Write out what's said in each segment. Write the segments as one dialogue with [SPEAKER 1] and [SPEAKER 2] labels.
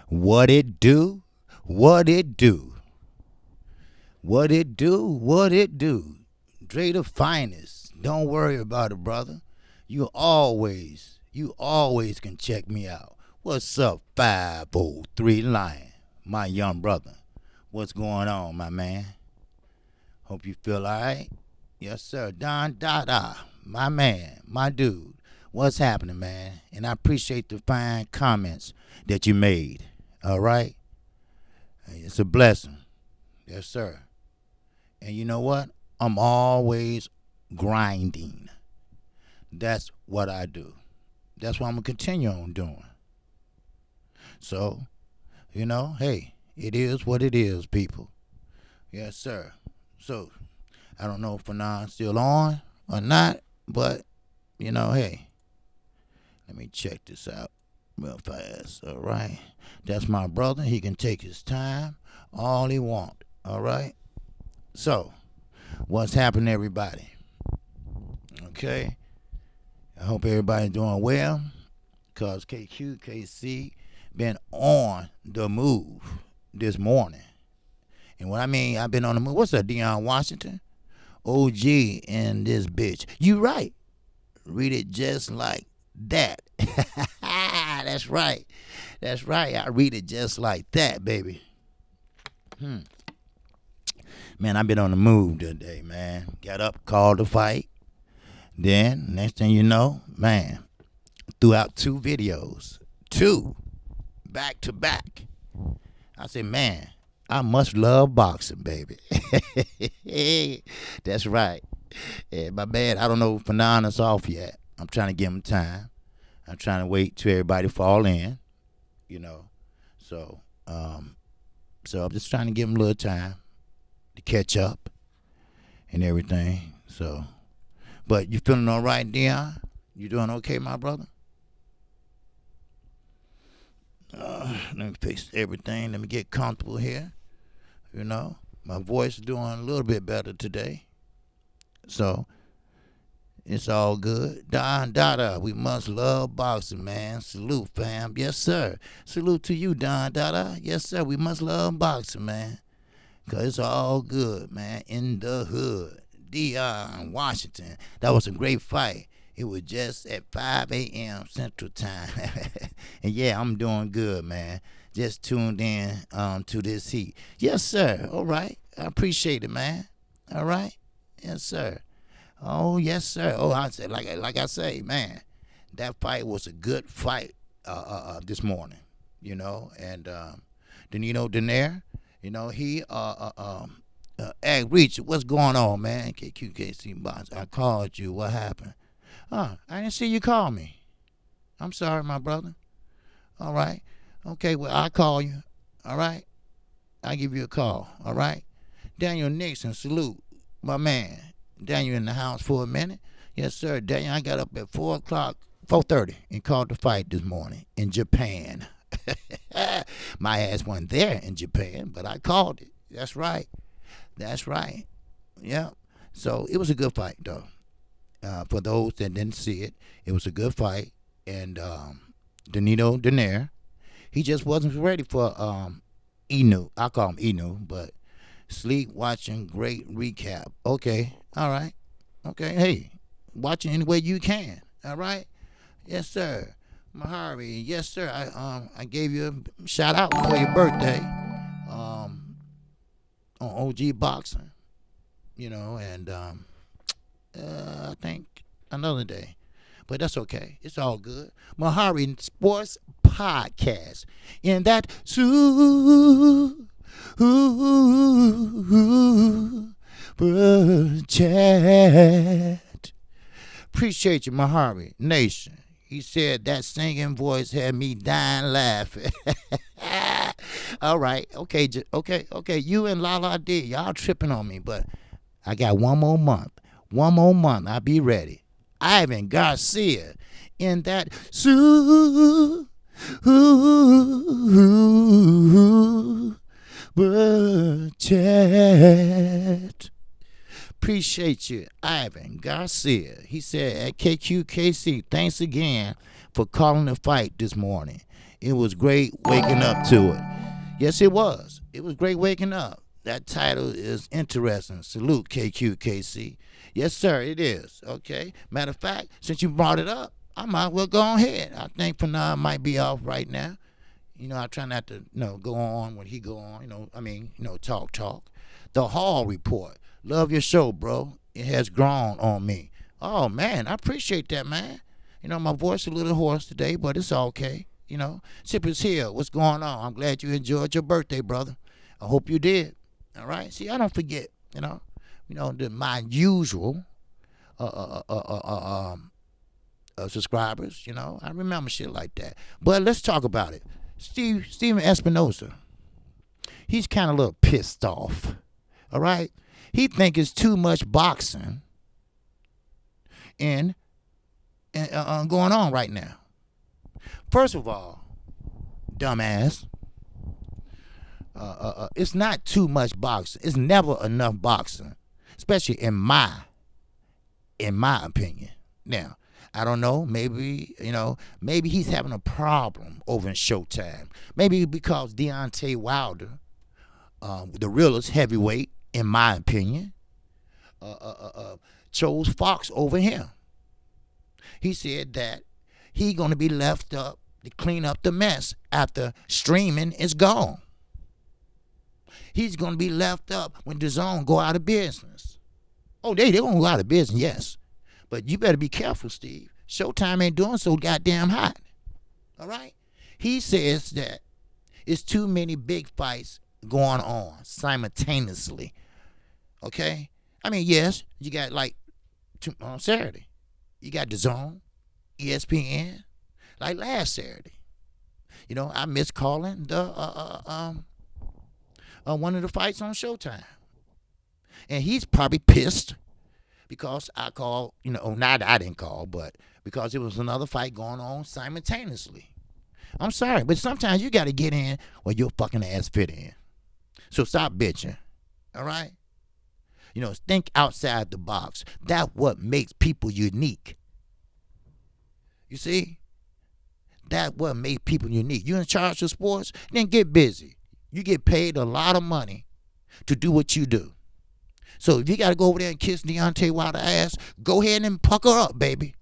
[SPEAKER 1] What it do? What it do? What it do? What it do? Dre the finest. Don't worry about it, brother. You always can check me out. What's up, 503 Lion, my young brother? What's going on, my man? Hope you feel alright. Yes, sir. Don Dada, my man, my dude. What's happening, man? And I appreciate the fine comments that you made. All right? It's a blessing. Yes, sir. And you know what? I'm always grinding. That's what I do. That's what I'm going to continue on doing. So, hey, it is what it is, people. Yes, sir. So, I don't know if Fernand's still on or not, but, hey, let me check this out real fast, all right? That's my brother. He can take his time, all he want, all right? So, what's happening, everybody? Okay? I hope everybody's doing well, because KC been on the move this morning. And what I mean, I've been on the move. What's up, Deion Washington? OG in this bitch. You right. Read it just like that. That's right. That's right. I read it just like that, baby. Man, I've been on the move today, man. Got up, called the fight. Then, next thing you know, man, threw out 2 videos. 2. Back to back. I said, man, I must love boxing, baby. That's right. Yeah, my man, I don't know if Fernando's off yet. I'm trying to give him time. I'm trying to wait till everybody fall in, So, I'm just trying to give him a little time to catch up and everything. So, but you feeling all right, Dion? You doing okay, my brother? Let me fix everything. Let me get comfortable here. My voice is doing a little bit better today. So, it's all good. Don Dada, we must love boxing, man. Salute, fam. Yes, sir. Salute to you, Don Dada. Yes, sir. We must love boxing, man. Because it's all good, man. In the hood. Deion Washington. That was a great fight. It was just at 5 a.m. Central Time. And yeah, I'm doing good, man. Just tuned in to this heat. Yes, sir. All right. I appreciate it, man. All right. Yes, sir. Oh, yes, sir. Oh, I said, like I say, man, that fight was a good fight this morning, and Danilo Donaire, he hey, Reach, what's going on, man? KQKC Bonds, I called you. What happened? I didn't see you call me. I'm sorry, my brother. All right. Okay, well, I'll call you. All right? I'll give you a call. All right? Daniel Nixon, salute, my man. Daniel in the house for a minute. Yes, sir. Daniel, I got up at 4:30, and called the fight this morning in Japan. My ass wasn't there in Japan, but I called it. That's right. That's right. Yeah. So it was a good fight, though. For those that didn't see it, it was a good fight. And Danilo Donaire, he just wasn't ready for Inu. I call him Inu, but sleep watching, great recap. Okay. All right. Okay. Hey, watch it any way you can. All right. Yes, sir. Mahari. Yes, sir. I gave you a shout out for your birthday. On OG Boxing. And I think another day. But that's okay. It's all good. Mahari Sports Podcast. In that chat. Appreciate you, Mahari Nation. He said that singing voice had me dying laughing. All right. Okay. You and Lala D, y'all tripping on me, but I got one more month. I'll be ready. Ivan Garcia in that chat. Appreciate you, Ivan Garcia. He said at KQKC, thanks again for calling the fight this morning. It was great waking up to it. Yes, it was. It was great waking up. That title is interesting. Salute, KQKC. Yes, sir, it is. Okay. Matter of fact, since you brought it up, I might as well go ahead. I think Panay might be off right now. I try not to, go on when he go on. Talk. The Hall Report. Love your show, bro. It has grown on me. Oh, man, I appreciate that, man. My voice a little hoarse today, but it's okay. Sipper's here. What's going on? I'm glad you enjoyed your birthday, brother. I hope you did. All right? See, I don't forget, my usual subscribers, I remember shit like that. But let's talk about it. Steven Espinoza, he's kind of a little pissed off. All right? He think it's too much boxing and going on right now. First of all, dumbass, it's not too much boxing. It's never enough boxing, especially in my opinion. Now, I don't know. Maybe he's having a problem over in Showtime. Maybe because Deontay Wilder, the realest heavyweight, in my opinion, chose Fox over him. He said that he's going to be left up to clean up the mess after streaming is gone. He's going to be left up when DAZN go out of business. Oh, they're going to go out of business, yes. But you better be careful, Steve. Showtime ain't doing so goddamn hot. All right? He says that it's too many big fights going on simultaneously. Okay? Yes, you got on Saturday. You got DAZN, ESPN, like last Saturday. I missed calling the one of the fights on Showtime. And he's probably pissed because I called, not I didn't call, but because it was another fight going on simultaneously. I'm sorry, but sometimes you got to get in where your fucking ass fit in. So stop bitching, all right? Think outside the box. That's what makes people unique. You see? That's what makes people unique. You in charge of sports? Then get busy. You get paid a lot of money to do what you do. So if you got to go over there and kiss Deontay Wilder's ass, go ahead and pucker up, baby.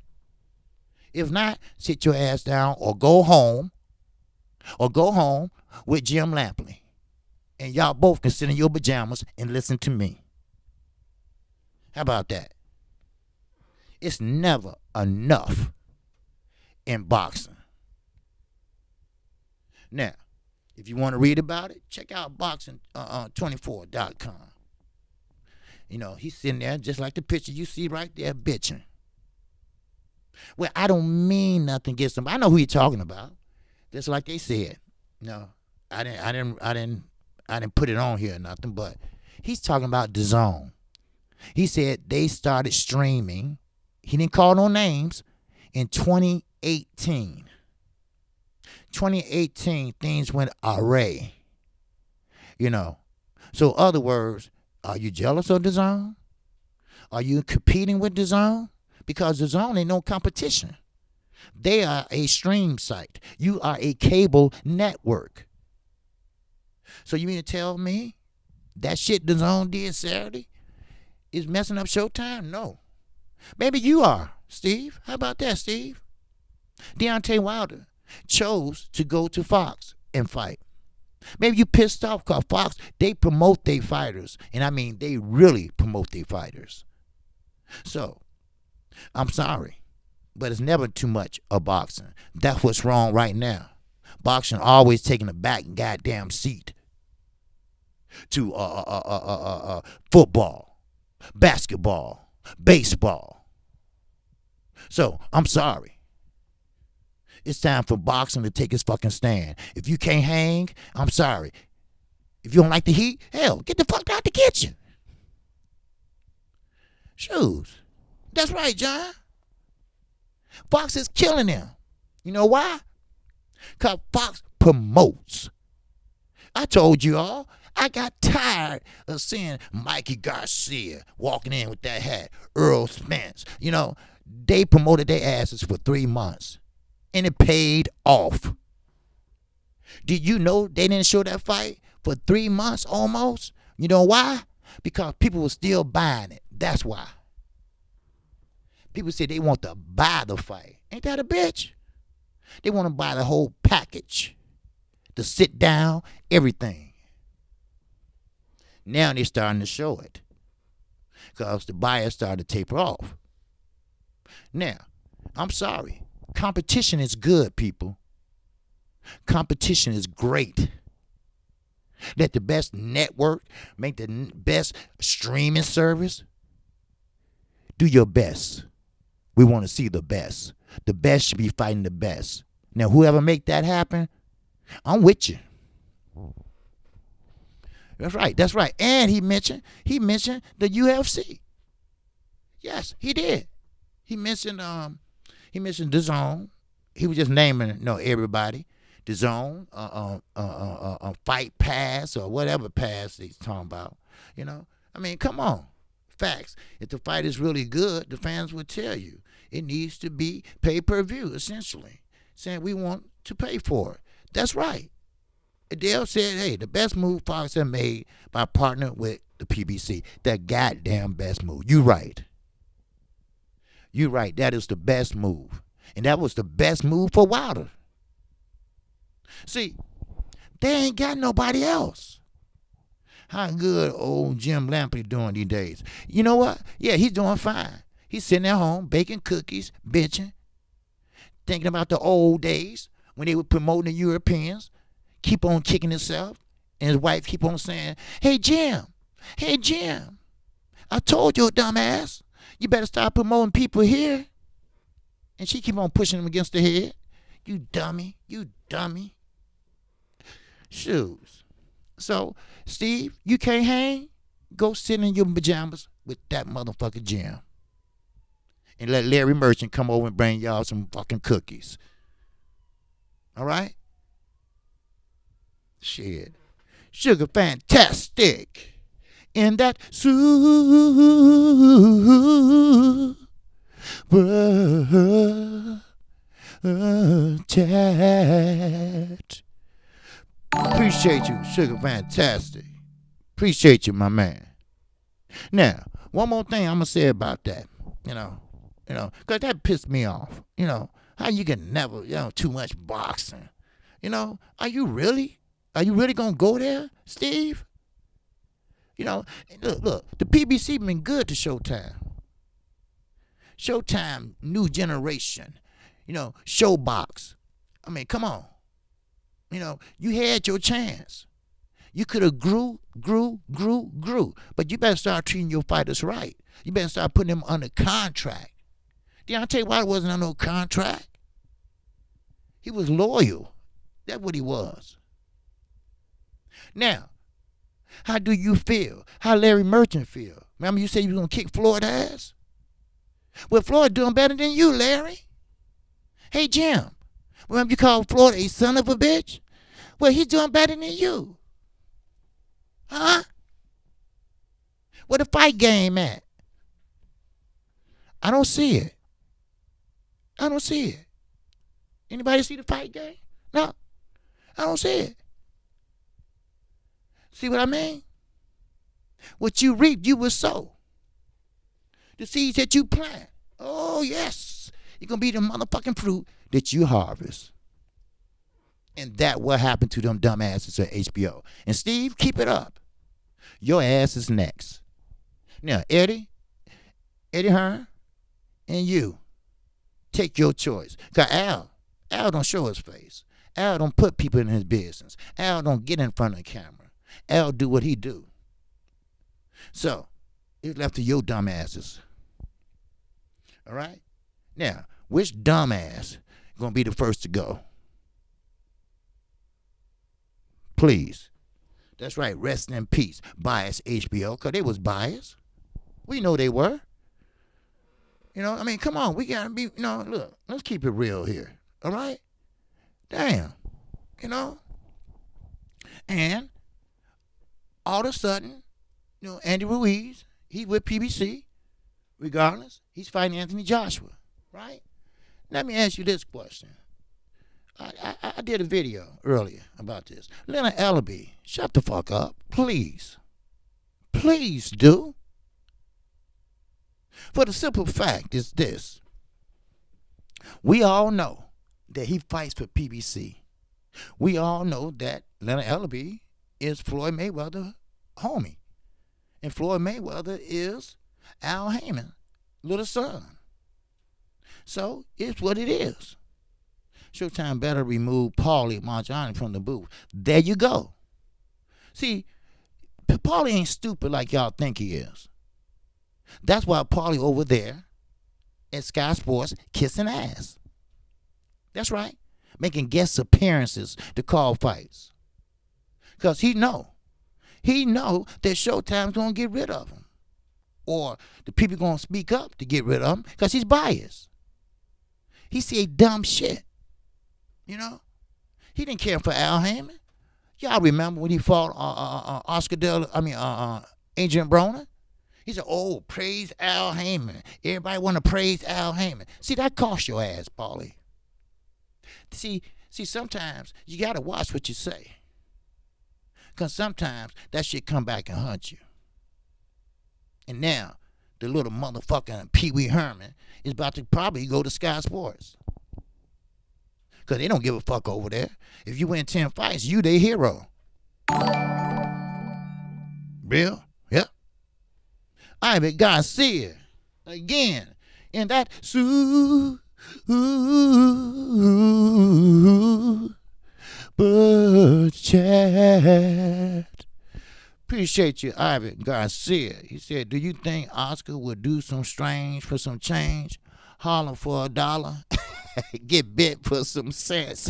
[SPEAKER 1] If not, sit your ass down or go home with Jim Lampley. And y'all both can sit in your pajamas and listen to me. How about that? It's never enough in boxing. Now, if you want to read about it, check out boxing24.com. He's sitting there just like the picture you see right there, bitching. Well, I don't mean nothing against him. I know who you're talking about. Just like they said. No, I didn't put it on here or nothing, but he's talking about DAZN. He said they started streaming. He didn't call no names in 2018. 2018, things went array. So, other words, are you jealous of DAZN? Are you competing with DAZN? Because DAZN ain't no competition. They are a stream site. You are a cable network. So you mean to tell me that shit DAZN did Saturday is messing up Showtime? No. Maybe you are, Steve. How about that, Steve? Deontay Wilder chose to go to Fox and fight. Maybe you pissed off because Fox, they promote their fighters. And they really promote their fighters. So, I'm sorry, but it's never too much of boxing. That's what's wrong right now. Boxing always taking a back goddamn seat to football, basketball, baseball. So, I'm sorry. It's time for boxing to take its fucking stand. If you can't hang, I'm sorry. If you don't like the heat, hell, get the fuck out the kitchen. Shoes. That's right, John. Fox is killing them. You know why? Because Fox promotes. I told you all, I got tired of seeing Mikey Garcia walking in with that hat, Earl Spence. They promoted their asses for 3 months, and it paid off. Did you know they didn't show that fight for 3 months almost? You know why? Because people were still buying it. That's why. People say they want to buy the fight. Ain't that a bitch? They want to buy the whole package. The sit down, everything. Now they're starting to show it. Because the buyers started to taper off. Now, I'm sorry. Competition is good, people. Competition is great. Let the best network make the best streaming service. Do your best. We want to see the best. The best should be fighting the best. Now, whoever make that happen, I'm with you. That's right. That's right. And he mentioned the UFC. Yes, he did. He mentioned the Zone. He was just naming everybody. The Zone, Fight Pass or whatever pass he's talking about. Come on. Facts. If the fight is really good, the fans will tell you it needs to be pay-per-view, essentially. Saying we want to pay for it. That's right. Adele said, hey, the best move Fox have made by partnering with the PBC. The goddamn best move. You right. You right. That is the best move. And that was the best move for Wilder. See, they ain't got nobody else. How good old Jim Lampley doing these days? You know what? Yeah, he's doing fine. He's sitting at home baking cookies, bitching, thinking about the old days when they were promoting the Europeans, keep on kicking himself, and his wife keep on saying, hey, Jim, I told you, dumbass, you better start promoting people here. And she keep on pushing him against the head. You dummy. Shoes. So, Steve, you can't hang? Go sit in your pajamas with that motherfucker Jim. And let Larry Merchant come over and bring y'all some fucking cookies. All right? Shit. Sugar fantastic. In that chat. Appreciate you, Sugar Fantastic. Appreciate you, my man. Now, one more thing I'm going to say about that, because that pissed me off. How you can never, too much boxing. Are you really going to go there, Steve? Look, the PBC been good to Showtime. Showtime, new generation. Showbox. Come on. You had your chance. You could have grew. But you better start treating your fighters right. You better start putting them under contract. Deontay Wilder wasn't on no contract. He was loyal. That's what he was. Now, how do you feel? How Larry Merchant feel? Remember you said you were going to kick Floyd's ass? Well, Floyd doing better than you, Larry. Hey, Jim. Remember you called Floyd a son of a bitch? Well, he's doing better than you. Huh? Where the fight game at? I don't see it. Anybody see the fight game? No. I don't see it. See what I mean? What you reap, you will sow. The seeds that you plant. Oh, yes. You're going to be the motherfucking fruit that you harvest. And that what happened to them dumbasses at HBO. And Steve, keep it up. Your ass is next. Now, Eddie Hearn, and you, take your choice. Because Al don't show his face. Al don't put people in his business. Al don't get in front of the camera. Al do what he do. So, it's left to your dumbasses. All right? Now, which dumbass gonna be the first to go? Please. That's right. Rest in peace. Bias HBO, because they was biased. We know they were. Come on. We gotta be, look, let's keep it real here. All right? Damn. And all of a sudden, Andy Ruiz, he with PBC, regardless. He's fighting Anthony Joshua, right? Let me ask you this question. I did a video earlier about this. Leonard Ellaby, shut the fuck up, please. Please do. For the simple fact is this. We all know that he fights for PBC. We all know that Leonard Ellaby is Floyd Mayweather's homie. And Floyd Mayweather is Al Heyman's little son. So it's what it is. Showtime better remove Paulie Malignaggi from the booth. There you go. See, Paulie ain't stupid like y'all think he is. That's why Paulie over there at Sky Sports kissing ass. That's right. Making guest appearances to call fights. Because he know that Showtime's going to get rid of him. Or the people going to speak up to get rid of him because he's biased. He say dumb shit. He didn't care for Al Heyman. Y'all remember when he fought Adrian Broner? He said, "Oh, praise Al Heyman. Everybody want to praise Al Heyman." See, that cost your ass, Paulie. See, sometimes you got to watch what you say. Because sometimes that shit come back and hunt you. And now, the little motherfucking Pee Wee Herman is about to probably go to Sky Sports. Because they don't give a fuck over there. If you win 10 fights, you their hero. Bill? Yep. Ivan Garcia. Again. In that super chat. Appreciate you, Ivan Garcia. He said, "Do you think Oscar would do some strange for some change? Holler for $1? Get bit for some sense."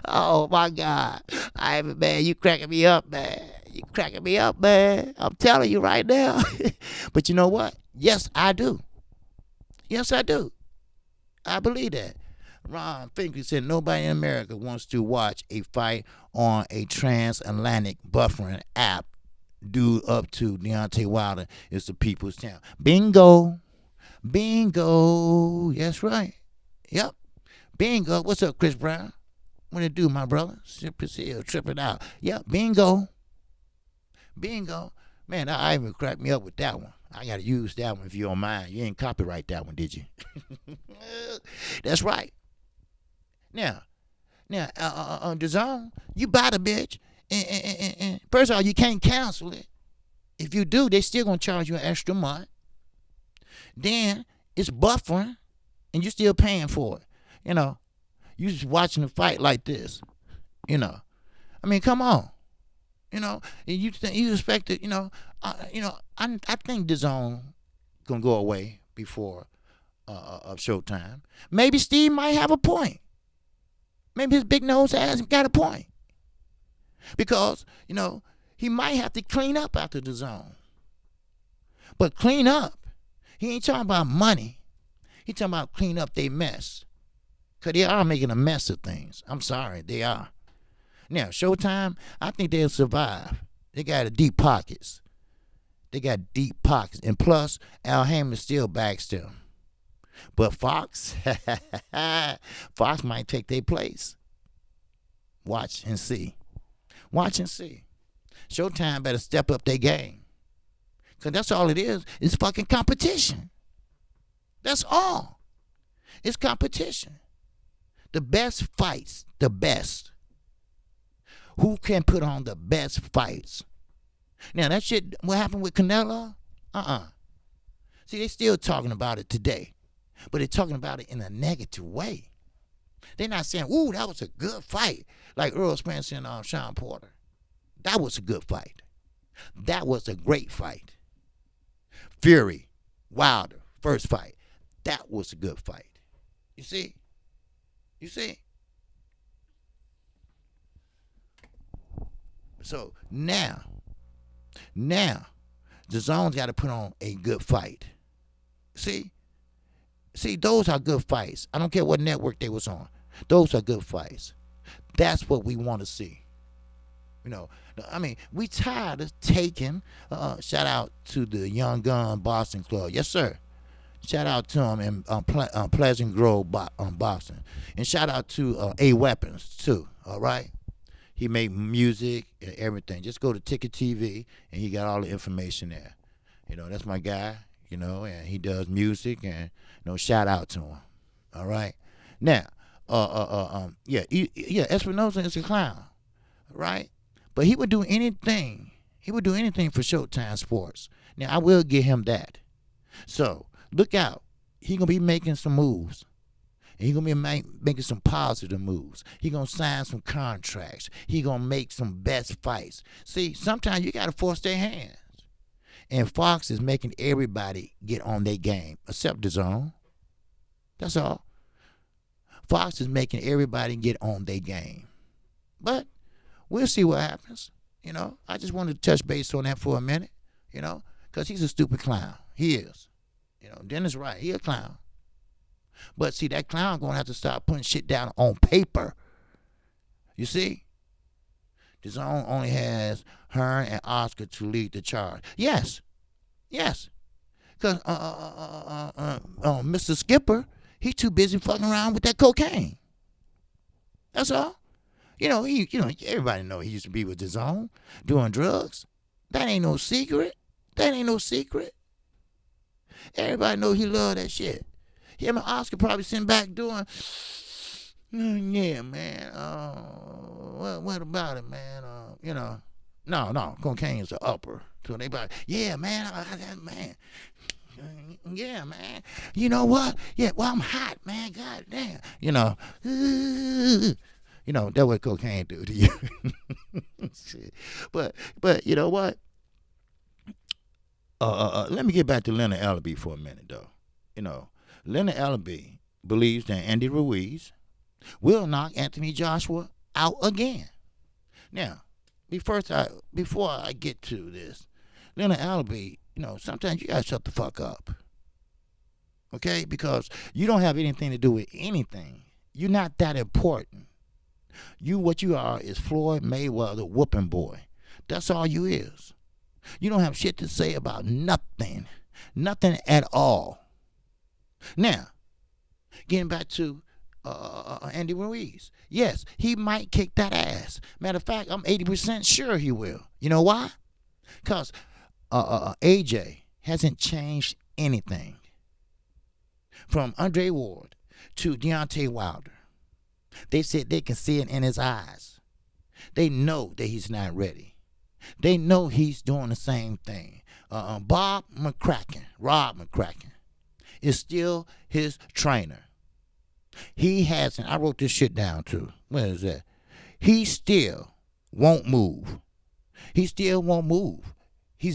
[SPEAKER 1] Oh my God. Ivan, man, you cracking me up, man. You cracking me up, man. I'm telling you right now. But you know what? Yes, I do. Yes, I do. I believe that. Ron Finkley said nobody in America wants to watch a fight on a transatlantic buffering app due up to Deontay Wilder. It's the people's town. Bingo. Bingo. That's right. Yep. Bingo. What's up, Chris Brown? What it do, my brother? Tripping out. Yep. Bingo. Bingo. Man, I even cracked me up with that one. I got to use that one if you don't mind. You ain't copyright that one, did you? That's right. Now, on the zone, you buy the bitch, and first of all, you can't cancel it. If you do, they still gonna charge you an extra month. Then it's buffering, and you're still paying for it. You just watching the fight like this. I mean, come on. And you expect it. I think the zone gonna go away before of Showtime. Maybe Steve might have a point. Maybe his big nose ass got a point. Because, he might have to clean up after the zone. But clean up, he ain't talking about money. He talking about clean up their mess. Because they are making a mess of things. I'm sorry, they are. Now, Showtime, I think they'll survive. They got deep pockets. And plus, Al Heyman still backs them. But Fox might take their place. Watch and see. Showtime better step up their game. Because that's all it is. It's fucking competition. That's all. It's competition. The best fights. The best. Who can put on the best fights? Now, that shit, what happened with Canelo? See, they still talking about it today. But they're talking about it in a negative way. They're not saying, "Ooh, that was a good fight," like Earl Spence and Sean Porter. That was a good fight. That was a great fight. Fury, Wilder, first fight. That was a good fight. You see? So now, the zone's got to put on a good fight. See, those are good fights. I don't care what network they was on. Those are good fights. That's what we want to see. You know, I mean, we tired of taking. Shout out to the Young Gun Boxing Club, yes sir. Shout out to him in Pleasant Grove, Boston, and shout out to A Weapons too. All right, he made music and everything. Just go to Ticket TV and he got all the information there. You know, that's my guy. You know, and he does music and shout out to him. All right, now, yeah, Espinoza is a clown, right? But he would do anything. He would do anything for Showtime Sports. Now I will give him that. So look out. He gonna be making some moves. And he gonna be making some positive moves. He gonna sign some contracts. He gonna make some best fights. See, sometimes you gotta force their hands. And Fox is making everybody get on their game, except the zone. That's all. Fox is making everybody get on their game. But we'll see what happens. I just wanted to touch base on that for a minute, because he's a stupid clown. He is. Dennis right. He a clown. But see, that clown going to have to start putting shit down on paper. You see? The zone only has Hearn and Oscar to lead the charge. Yes. Because Mr. Skipper, he's too busy fucking around with that cocaine. That's all. Everybody know he used to be with the zone doing drugs. That ain't no secret. Everybody know he love that shit. Him and Oscar probably sitting back doing, yeah, man. What about it, man? No, cocaine is the upper. So they like, yeah, man, man. Yeah, man. You know what? Yeah, well, I'm hot, man. God damn. That's what cocaine do to you. But you know what? Let me get back to Leonard Ellaby for a minute, though. Leonard Ellaby believes that Andy Ruiz will knock Anthony Joshua out again. Now, before I get to this, Leonard Ellaby, sometimes you gotta shut the fuck up. Okay? Because you don't have anything to do with anything. You're not that important. What you are is Floyd Mayweather whooping boy. That's all you is. You don't have shit to say about nothing. Nothing at all. Now, getting back to Andy Ruiz. Yes, he might kick that ass. Matter of fact, I'm 80% sure he will. You know why? Because AJ hasn't changed anything. From Andre Ward to Deontay Wilder. They said they can see it in his eyes. They know that he's not ready. They know he's doing the same thing. Rob McCracken, is still his trainer. He hasn't, I wrote this shit down too. Where is that? He still won't move. He's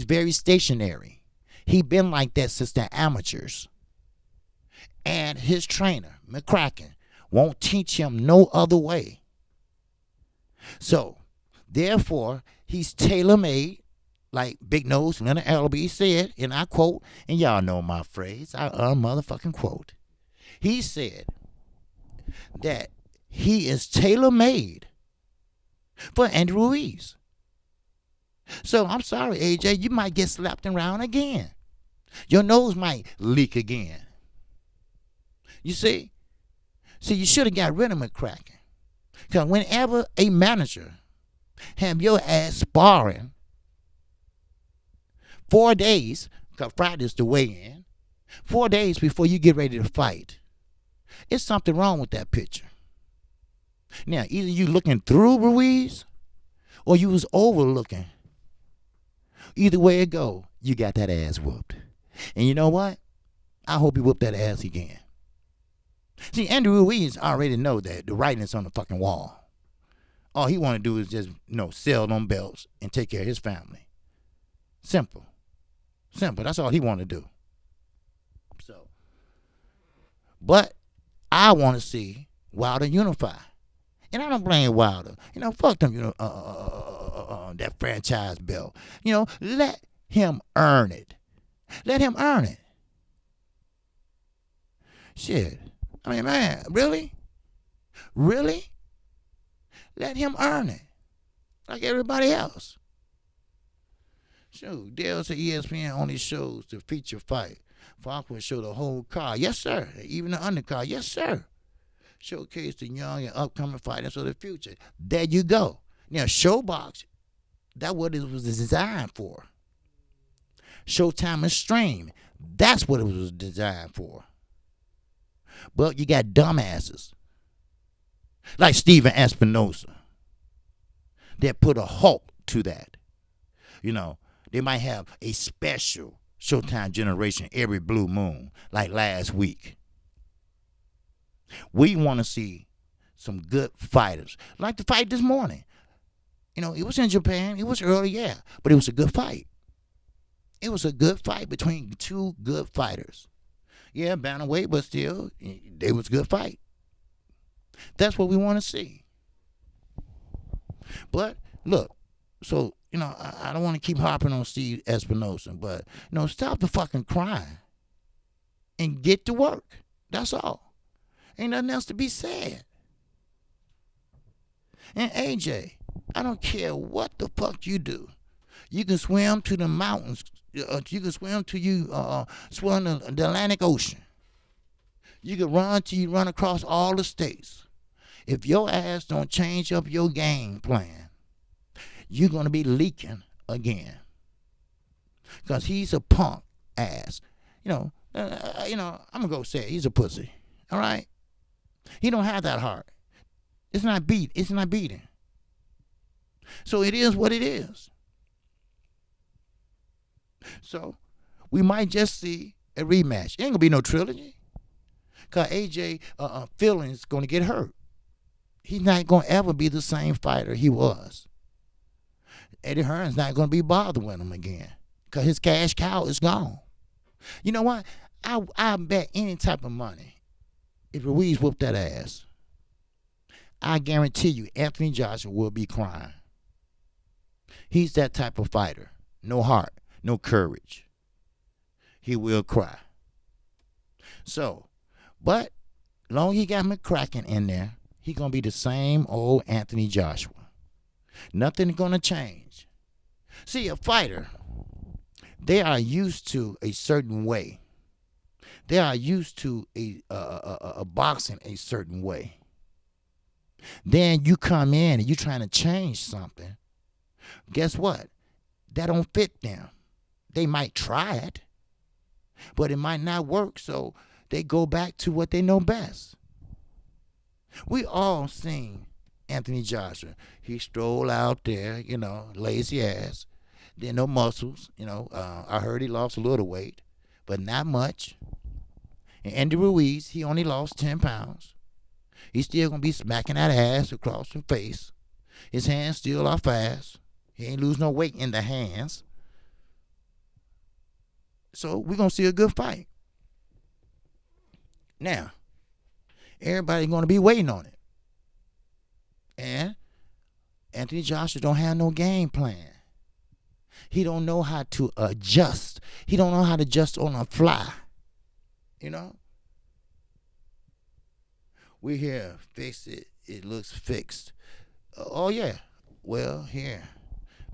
[SPEAKER 1] very stationary. He been like that since the amateurs. And his trainer, McCracken, won't teach him no other way. So, therefore, he's tailor-made, like Big Nose Leonard Ellaby said, and I quote, and y'all know my phrase, I motherfucking quote. He said that he is tailor-made for Andy Ruiz. So, I'm sorry, AJ, you might get slapped around again. Your nose might leak again. You see? See, you should have got rid of McCracken. Because whenever a manager have your ass sparring 4 days, because Friday's the weigh-in, 4 days before you get ready to fight, it's something wrong with that picture. Now, either you looking through Ruiz or you was overlooking. Either way it go, you got that ass whooped. And you know what? I hope you whoop that ass again. See, Andy Ruiz already know that the writing is on the fucking wall. All he want to do is just, sell them belts and take care of his family. Simple. That's all he want to do. So, but I want to see Wilder unify. And I don't blame Wilder. Fuck them, that franchise belt. Let him earn it. Shit. I mean, man, really? Let him earn it. like everybody else. Shoot, Dale said ESPN only shows the feature fight. Fox will show the whole card. Yes, sir. Even the undercard. Yes, sir. Showcase the young and upcoming fighters of the future. There you go. Now, Showbox, that's what it was designed for. Showtime and Stream, that's what it was designed for. But you got dumbasses like Steven Espinoza that put a halt to that. You know, they might have a special Showtime generation every blue moon, like last week. We want to see some good fighters, like the fight this morning. You know, it was in Japan. It was early, yeah, but it was a good fight. It was a good fight between two good fighters. Yeah, bantamweight, but still, it was a good fight. That's what we want to see. But look, so you know, I don't want to keep harping on Steve Espinoza, but you know, stop the fucking crying and get to work. That's all. Ain't nothing else to be said. And AJ, I don't care what the fuck you do. You can swim to the mountains. You can swim to swim the Atlantic Ocean. You can run till you run across all the states. If your ass don't change up your game plan, you're gonna be leaking again. Cause he's a punk ass. I'm gonna go say it. He's a pussy. All right. He don't have that heart. It's not beating. So it is what it is. So we might just see a rematch. It ain't gonna be no trilogy. Cause AJ feelings gonna get hurt. He's not gonna ever be the same fighter he was. Eddie Hearn's not gonna be bothered with him again. Cause his cash cow is gone. You know what? I bet any type of money if Ruiz whooped that ass, I guarantee you Anthony Joshua will be crying. He's that type of fighter. No heart, no courage. He will cry. So, but long he got McCracken in there, he gonna be the same old Anthony Joshua. Nothing's gonna change. See, a fighter, they are used to a certain way. They are used to a boxing a certain way. Then you come in and you trying to change something. Guess what? That don't fit them. They might try it, but it might not work, so they go back to what they know best. We all seen Anthony Joshua. He strolled out there, lazy ass. Then no muscles, I heard he lost a little weight, but not much. And Andy Ruiz, he only lost 10 pounds. He's still going to be smacking that ass across the face. His hands still are fast. He ain't lose no weight in the hands. So we're going to see a good fight. Now, everybody's going to be waiting on it. And Anthony Joshua don't have no game plan. He don't know how to adjust. He don't know how to adjust on the fly. We here, fix it. It looks fixed. Oh, yeah. Well, here.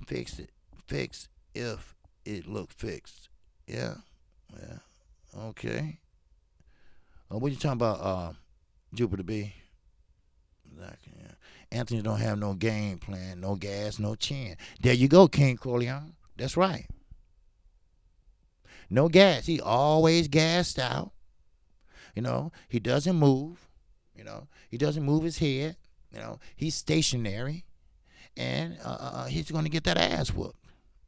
[SPEAKER 1] Fix it. Fix if it look fixed. Yeah. Okay. What you talking about, Jupiter B? Exactly, yeah. Anthony don't have no game plan, no gas, no chin. There you go, King Corleone. That's right. No gas. He always gassed out. He doesn't move. He doesn't move his head. He's stationary. And he's going to get that ass whooped.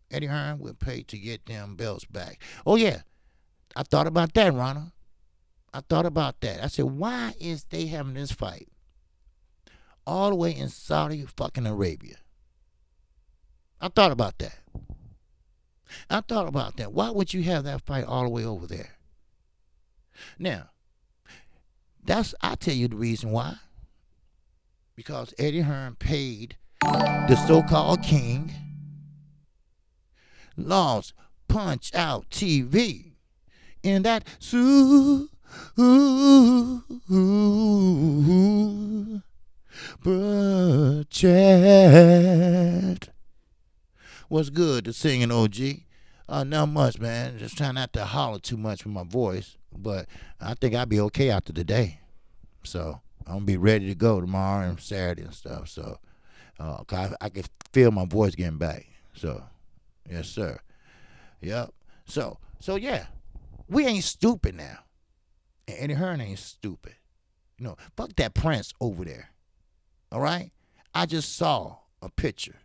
[SPEAKER 1] Eddie Hearn will pay to get them belts back. Oh, yeah. I thought about that, Ronald. I thought about that. I said, why is they having this fight all the way in Saudi fucking Arabia? I thought about that. Why would you have that fight all the way over there? Now, I'll tell you the reason why. Because Eddie Hearn paid the so-called king, lost Punch Out TV, in that Chad. What's good to singing, OG? Not much, man. Just trying not to holler too much with my voice. But I think I'll be okay after today. So I'm going to be ready to go tomorrow and Saturday and stuff. So I can feel my voice getting back. So, yes, sir. Yep. So yeah. We ain't stupid now. And Eddie Hearn ain't stupid. Fuck that Prince over there. All right? I just saw a picture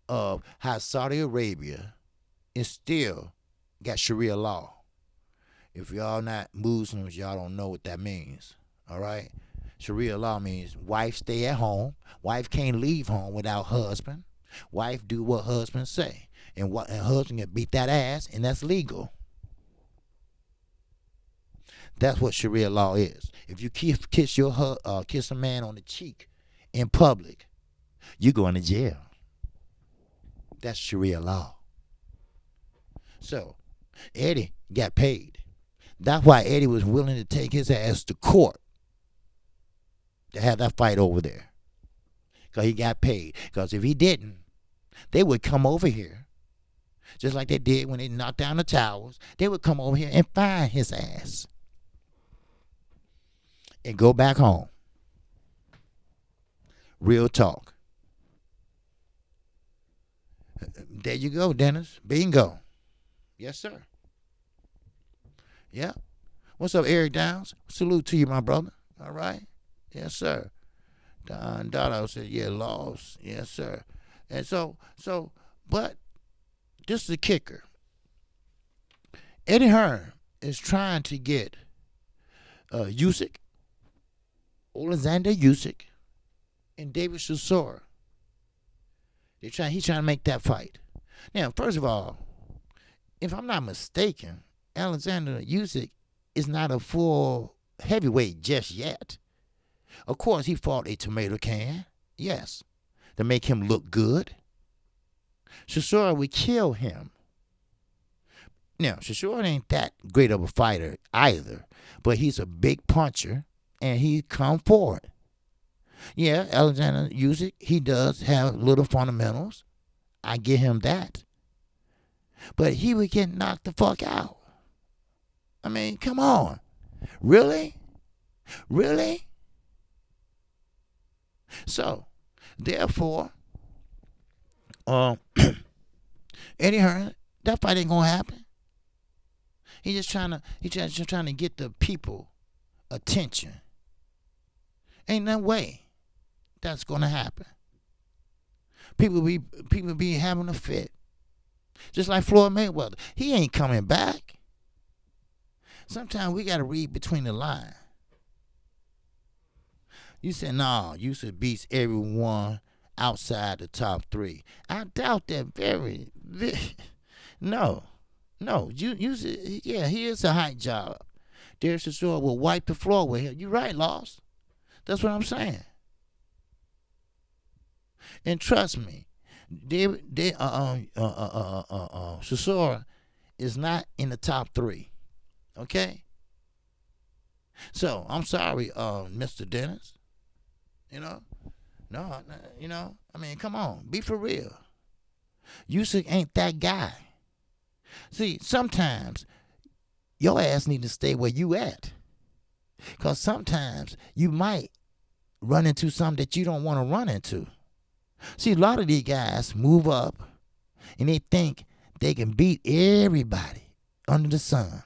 [SPEAKER 1] of how Saudi Arabia is still got Sharia law. If y'all not Muslims, y'all don't know what that means. All right? Sharia law means wife stay at home. Wife can't leave home without husband. Wife do what husband say. And husband can beat that ass, and that's legal. That's what Sharia law is. If you kiss a man on the cheek in public, you going to jail. That's Sharia law. So, Eddie got paid. That's why Eddie was willing to take his ass to court to have that fight over there. Because he got paid. Because if he didn't, they would come over here, just like they did when they knocked down the towers. They would come over here and find his ass and go back home. Real talk. There you go, Dennis. Bingo. Yes, sir. Yeah. What's up, Eric Downs? Salute to you, my brother. All right. Yes, sir. Don Dotto said, yeah, lost. Yes, sir. And but this is the kicker. Eddie Hearn is trying to get Usyk, Alexander Usyk, and David Chisora. He's trying to make that fight. Now, first of all, if I'm not mistaken, Alexander Usyk is not a full heavyweight just yet. Of course, he fought a tomato can, yes, to make him look good. Chisora would kill him. Now, Chisora ain't that great of a fighter either, but he's a big puncher, and he come forward. Yeah, Alexander Usyk, he does have little fundamentals. I give him that. But he would get knocked the fuck out. I mean, come on. Really? Really? So, therefore, Eddie Hearn, that fight ain't gonna happen. He's just trying to get the people attention. Ain't no way that's gonna happen. People be having a fit. Just like Floyd Mayweather. He ain't coming back. Sometimes we gotta read between the lines. You said, nah, Usyk beats everyone outside the top three. I doubt that very. No. Usyk, yeah, he is a hot job. Derek Chisora will wipe the floor with him. You're right, Lost. That's what I'm saying. And trust me, Chisora is not in the top three. Okay? So, I'm sorry, Mr. Dennis. No, I mean, come on, be for real. Usyk ain't that guy. See, sometimes your ass need to stay where you at. Because sometimes you might run into something that you don't want to run into. See, a lot of these guys move up and they think they can beat everybody under the sun.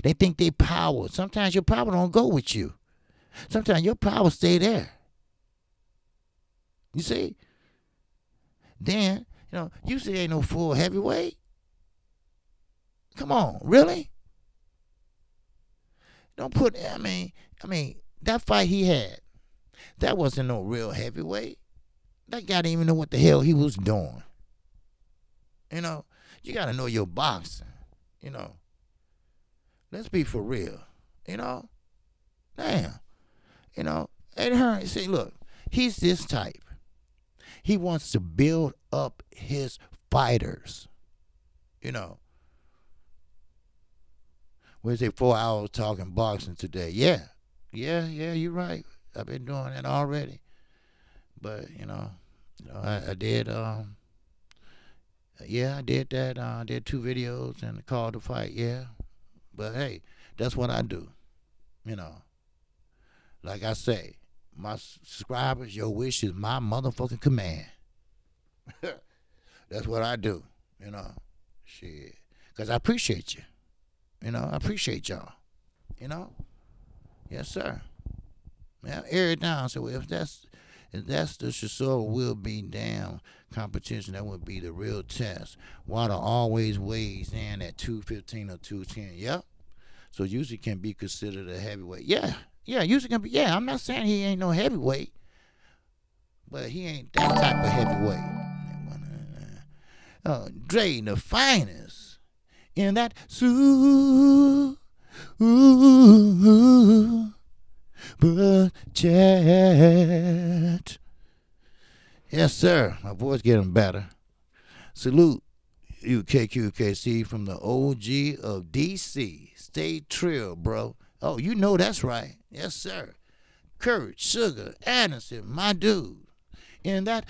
[SPEAKER 1] They think they power. Sometimes your power don't go with you. Sometimes your power stay there. You see? Then, Usyk ain't no full heavyweight. Come on, really? Don't put, I mean, that fight he had, that wasn't no real heavyweight. That guy didn't even know what the hell he was doing. You got to know your boxing. Let's be for real. Damn. Eddie Hearn, see, look, he's this type. He wants to build up his fighters. We say 4 hours talking boxing today. Yeah, you're right. I've been doing that already. But I did. Yeah, I did that. I did 2 videos and called the fight. Yeah, but hey, that's what I do. You know, like I say, my subscribers, your wish is my motherfucking command. That's what I do. You know, shit, cause I appreciate you. I appreciate y'all. You know, yes sir. Yeah, air it down. So if that's the Chisora will be damn competition, that would be the real test. Water always weighs in at 215 or 210. Yep. So usually can be considered a heavyweight. Yeah. Yeah, usually can be. Yeah, I'm not saying he ain't no heavyweight, but he ain't that type of heavyweight. Dre, the finest in that but chat. Yes, sir. My voice getting better. Salute UKQKC from the OG of DC. Stay trill, bro. Oh, you know that's right. Yes, sir. Courage, Sugar, Anderson, my dude. In that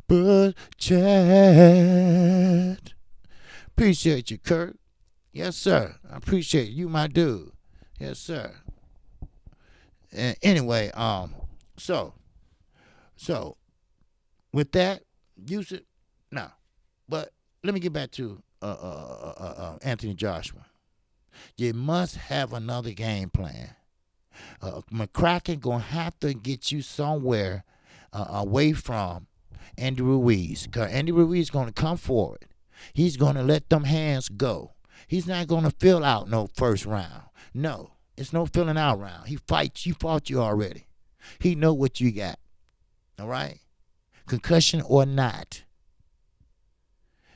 [SPEAKER 1] but chat. Appreciate you, Kurt. Yes, sir. I appreciate you, my dude. Yes, sir. And anyway, so with that, use it now. But let me get back to Anthony Joshua. You must have another game plan. McCracken gonna have to get you somewhere away from Andy Ruiz, because Andy Ruiz gonna come forward. He's gonna let them hands go. He's not gonna fill out no first round. No, it's no filling out round. He fights. You fought you already. He know what you got. All right, concussion or not.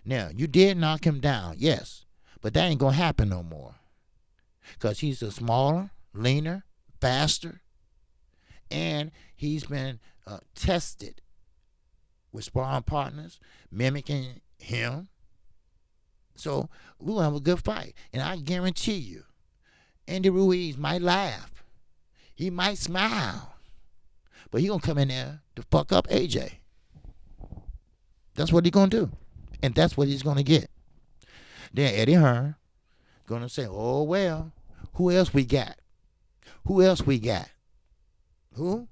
[SPEAKER 1] Now you did knock him down, yes, but that ain't gonna happen no more, because he's a smaller, leaner, faster, and he's been tested with sparring partners mimicking him. So we'll have a good fight. And I guarantee you, Andy Ruiz might laugh. He might smile. But he going to come in there to fuck up AJ. That's what he's going to do. And that's what he's going to get. Then Eddie Hearn going to say, oh, well, who else we got? Who else we got? Who?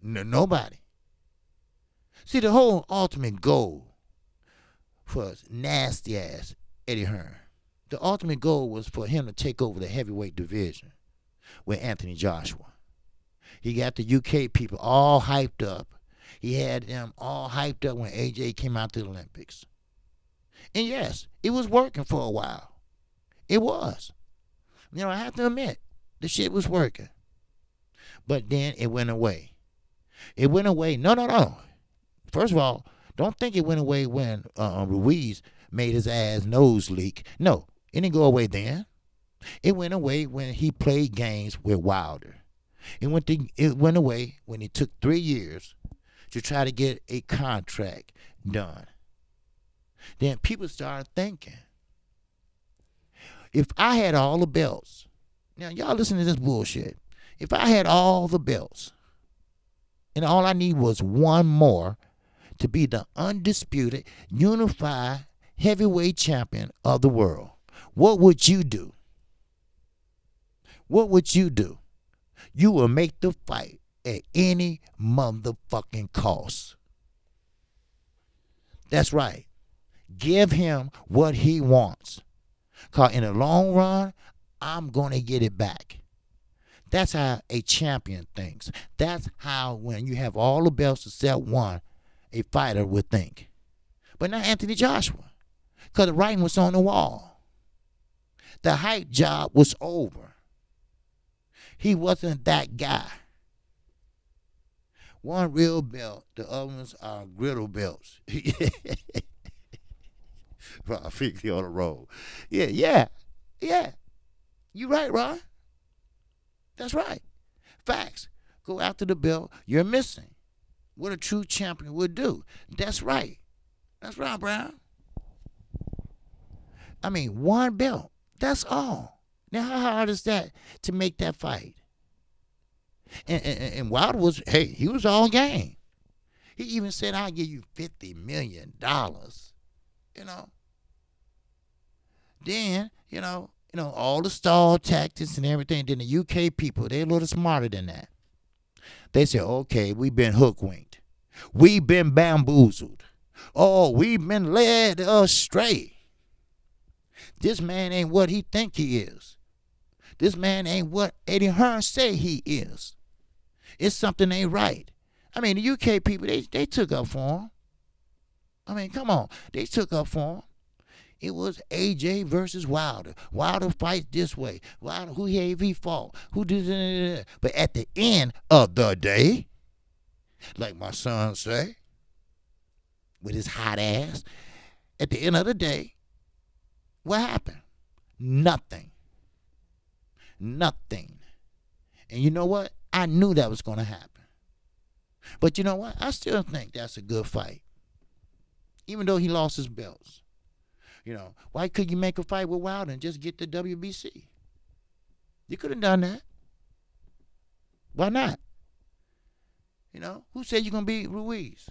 [SPEAKER 1] Nobody. See, the whole ultimate goal for nasty ass Eddie Hearn, the ultimate goal was for him to take over the heavyweight division with Anthony Joshua. He got the UK people all hyped up. He had them all hyped up when AJ came out to the Olympics. And yes, it was working for a while. It was. I have to admit, the shit was working. But then it went away. It went away. No. First of all, don't think it went away when Ruiz made his ass nose leak. No, it didn't go away then. It went away when he played games with Wilder. It went away when it took 3 years to try to get a contract done. Then people started thinking, if I had all the belts, now y'all listen to this bullshit. If I had all the belts, and all I need was one more to be the undisputed, unified heavyweight champion of the world, what would you do? What would you do? You will make the fight at any motherfucking cost. That's right. Give him what he wants. Because in the long run, I'm going to get it back. That's how a champion thinks. That's how, when you have all the belts except one, a fighter would think. But not Anthony Joshua, because the writing was on the wall. The hype job was over. He wasn't that guy. One real belt, the others are griddle belts. I think he on the road. Yeah. You right, Ron. That's right. Facts. Go after the belt you're missing. What a true champion would do. That's right. That's right, Brown. I mean, one belt. That's all. Now, how hard is that to make that fight? And Wilder was, hey, he was all game. He even said, I'll give you $50 million. You know. Then, all the stall tactics and everything. Then the UK people, they're a little smarter than that. They said, okay, we've been hookwinked. We've been bamboozled. Oh, we've been led astray. This man ain't what he think he is. This man ain't what Eddie Hearn say he is. It's something ain't right. I mean, the UK people, they took up for him. I mean, come on. They took up for him. It was AJ versus Wilder. Wilder fights this way. Wilder, who he fought? Who did it? But at the end of the day, like my son say, with his hot ass, at the end of the day, what happened? Nothing. Nothing. And you know what? I knew that was going to happen. But you know what? I still think that's a good fight. Even though he lost his belts. Why couldn't you make a fight with Wilder and just get the WBC? You could have done that. Why not? Who said you're going to beat Ruiz?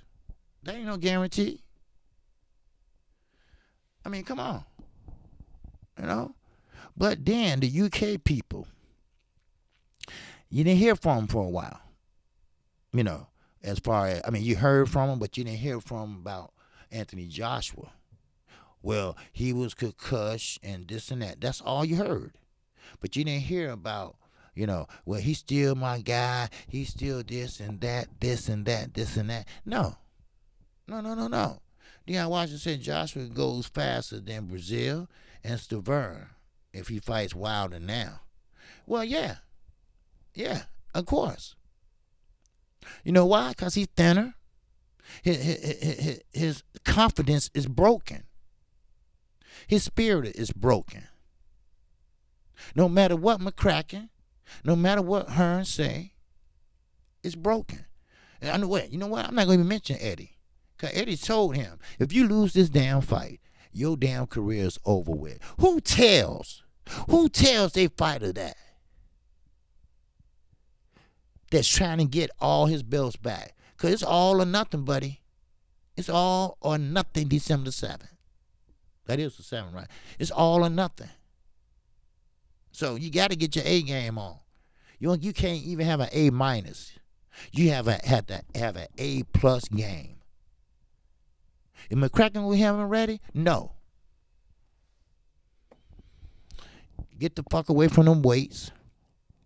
[SPEAKER 1] That ain't no guarantee. I mean, come on. But then the UK people, you didn't hear from them for a while. As far as, you heard from them, but you didn't hear from them about Anthony Joshua. Well, he was concussed and this and that. That's all you heard. But you didn't hear about, well, he's still my guy. He's still this and that, this and that, this and that. No. Deion Washington said Joshua goes faster than Brazil and Stavern if he fights Wilder now. Well, yeah. Yeah, of course. You know why? Because he's thinner. His confidence is broken. His spirit is broken. No matter what McCracken, no matter what Hearn say, it's broken. And I know what. You know what? I'm not going to even mention Eddie. Because Eddie told him, if you lose this damn fight, your damn career is over with. Who tells their fighter that? That's trying to get all his belts back. Because it's all or nothing, buddy. It's all or nothing December 7th. That is the 7th, right? It's all or nothing. So you got to get your A game on. You can't even have an A minus. You have to have an A plus game. Is McCracken we having ready? No. Get the fuck away from them weights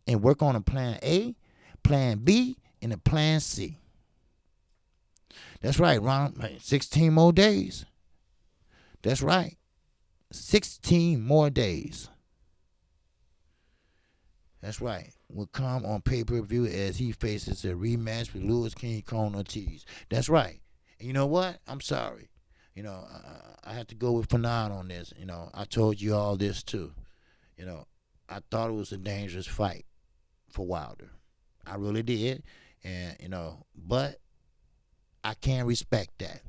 [SPEAKER 1] and work on a plan A, plan B, and a plan C. That's right, Ron. 16 more days. That's right. 16 more days. That's right. Will come on pay-per-view as he faces a rematch with Louis King Kong Ortiz. That's right. And you know what? I'm sorry. I have to go with Fanon on this. I told you all this too. I thought it was a dangerous fight for Wilder. I really did. And, but I can't respect that.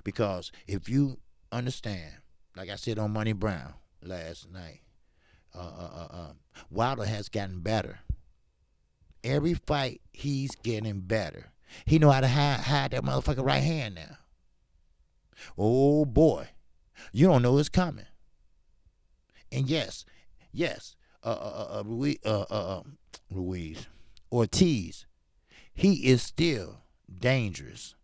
[SPEAKER 1] Because if you understand, like I said on Money Brown last night, Wilder has gotten better. Every fight, he's getting better. He know how to hide that motherfucker right hand now. Oh, boy. You don't know it's coming. And yes, Ruiz, Ortiz, he is still dangerous.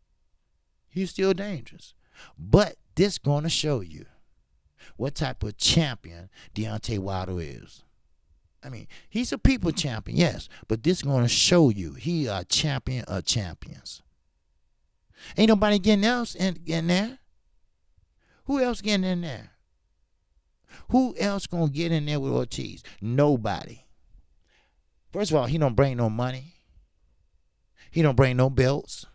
[SPEAKER 1] He's still dangerous. But this going to show you what type of champion Deontay Wilder is. He's a people champion, yes, but this is going to show you he a champion of champions. Ain't nobody getting else in there. Who else getting in there? Who else going to get in there with Ortiz? Nobody. First of all, he don't bring no money. He don't bring no belts.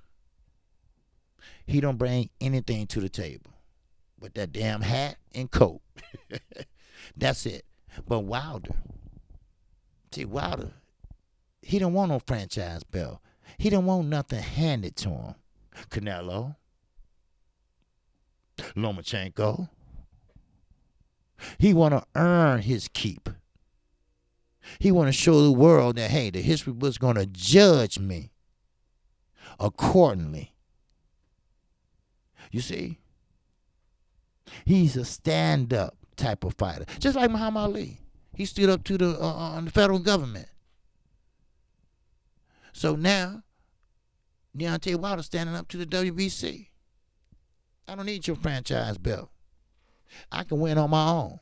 [SPEAKER 1] He don't bring anything to the table but that damn hat and coat. That's it. But Wilder, he don't want no franchise belt. He don't want nothing handed to him. Canelo, Lomachenko. He want to earn his keep. He want to show the world that, hey, the history book's going to judge me accordingly. You see? He's a stand-up type of fighter. Just like Muhammad Ali. He stood up to the federal government. So now, Deontay Wilder's standing up to the WBC. I don't need your franchise belt. I can win on my own.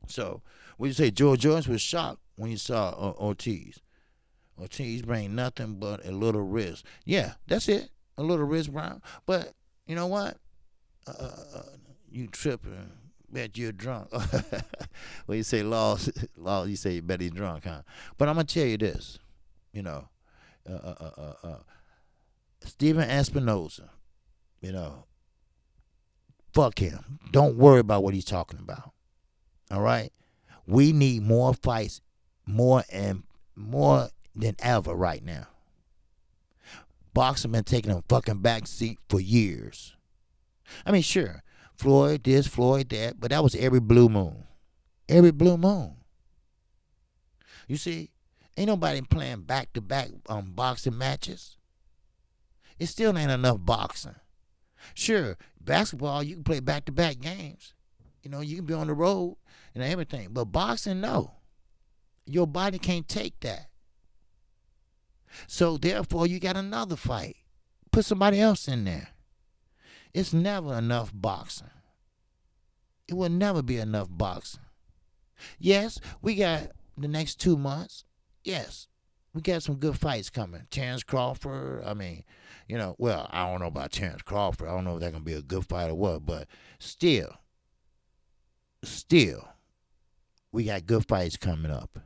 [SPEAKER 1] So, what you say? George Joyce was shocked when he saw Ortiz. Ortiz bring nothing but a little wrist. Yeah, that's it. A little wrist, Brown. But you know what? You tripping. Bet you're drunk. Well, you say law, you say you bet he's drunk, huh? But I'm going to tell you this. You know, Steven Espinoza, you know, fuck him. Don't worry about what he's talking about. All right? We need more fights, more than ever right now. Boxing been taking a fucking back seat for years. I mean, sure, Floyd this, Floyd that, but that was every blue moon. Every blue moon. You see, ain't nobody playing back-to-back boxing matches. It still ain't enough boxing. Sure, basketball, you can play back-to-back games. You know, you can be on the road and everything. But boxing, no. Your body can't take that. So, therefore, you got another fight. Put somebody else in there. It's never enough boxing. It will never be enough boxing. Yes, we got the next 2 months. Yes, we got some good fights coming. Terrence Crawford, I mean, you know, well, I don't know about Terrence Crawford. I don't know if that's going to be a good fight or what, but still, we got good fights coming up.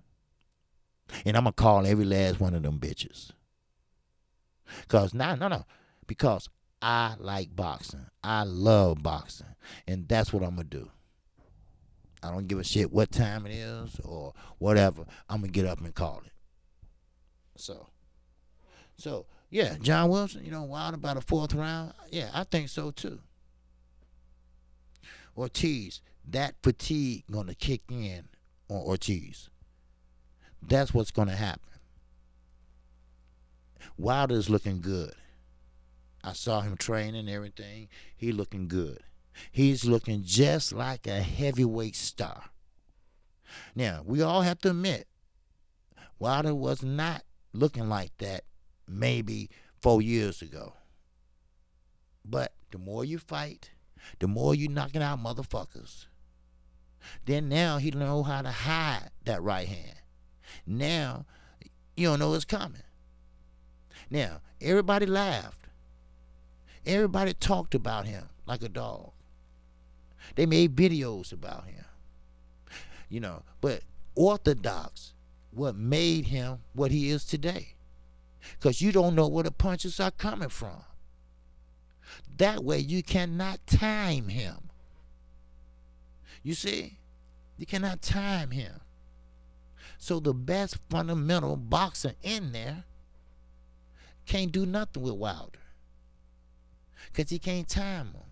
[SPEAKER 1] And I'm going to call every last one of them bitches. Because because I like boxing. I love boxing. And that's what I'm going to do. I don't give a shit what time it is or whatever. I'm going to get up and call it. So, yeah, John Wilson, you know, wild about a 4th round. Yeah, I think so too. Ortiz, that fatigue going to kick in on Ortiz. That's what's going to happen. Wilder's looking good. I saw him training and everything. He looking good. He's looking just like a heavyweight star. Now, we all have to admit, Wilder was not looking like that maybe 4 years ago. But the more you fight, the more you knocking out motherfuckers. Then now he know how to hide that right hand. Now, you don't know it's coming. Now, everybody laughed. Everybody talked about him like a dog. They made videos about him. You know, but orthodox, what made him what he is today. Because you don't know where the punches are coming from. That way you cannot time him. You see? You cannot time him. So the best fundamental boxer in there can't do nothing with Wilder. Because he can't time him.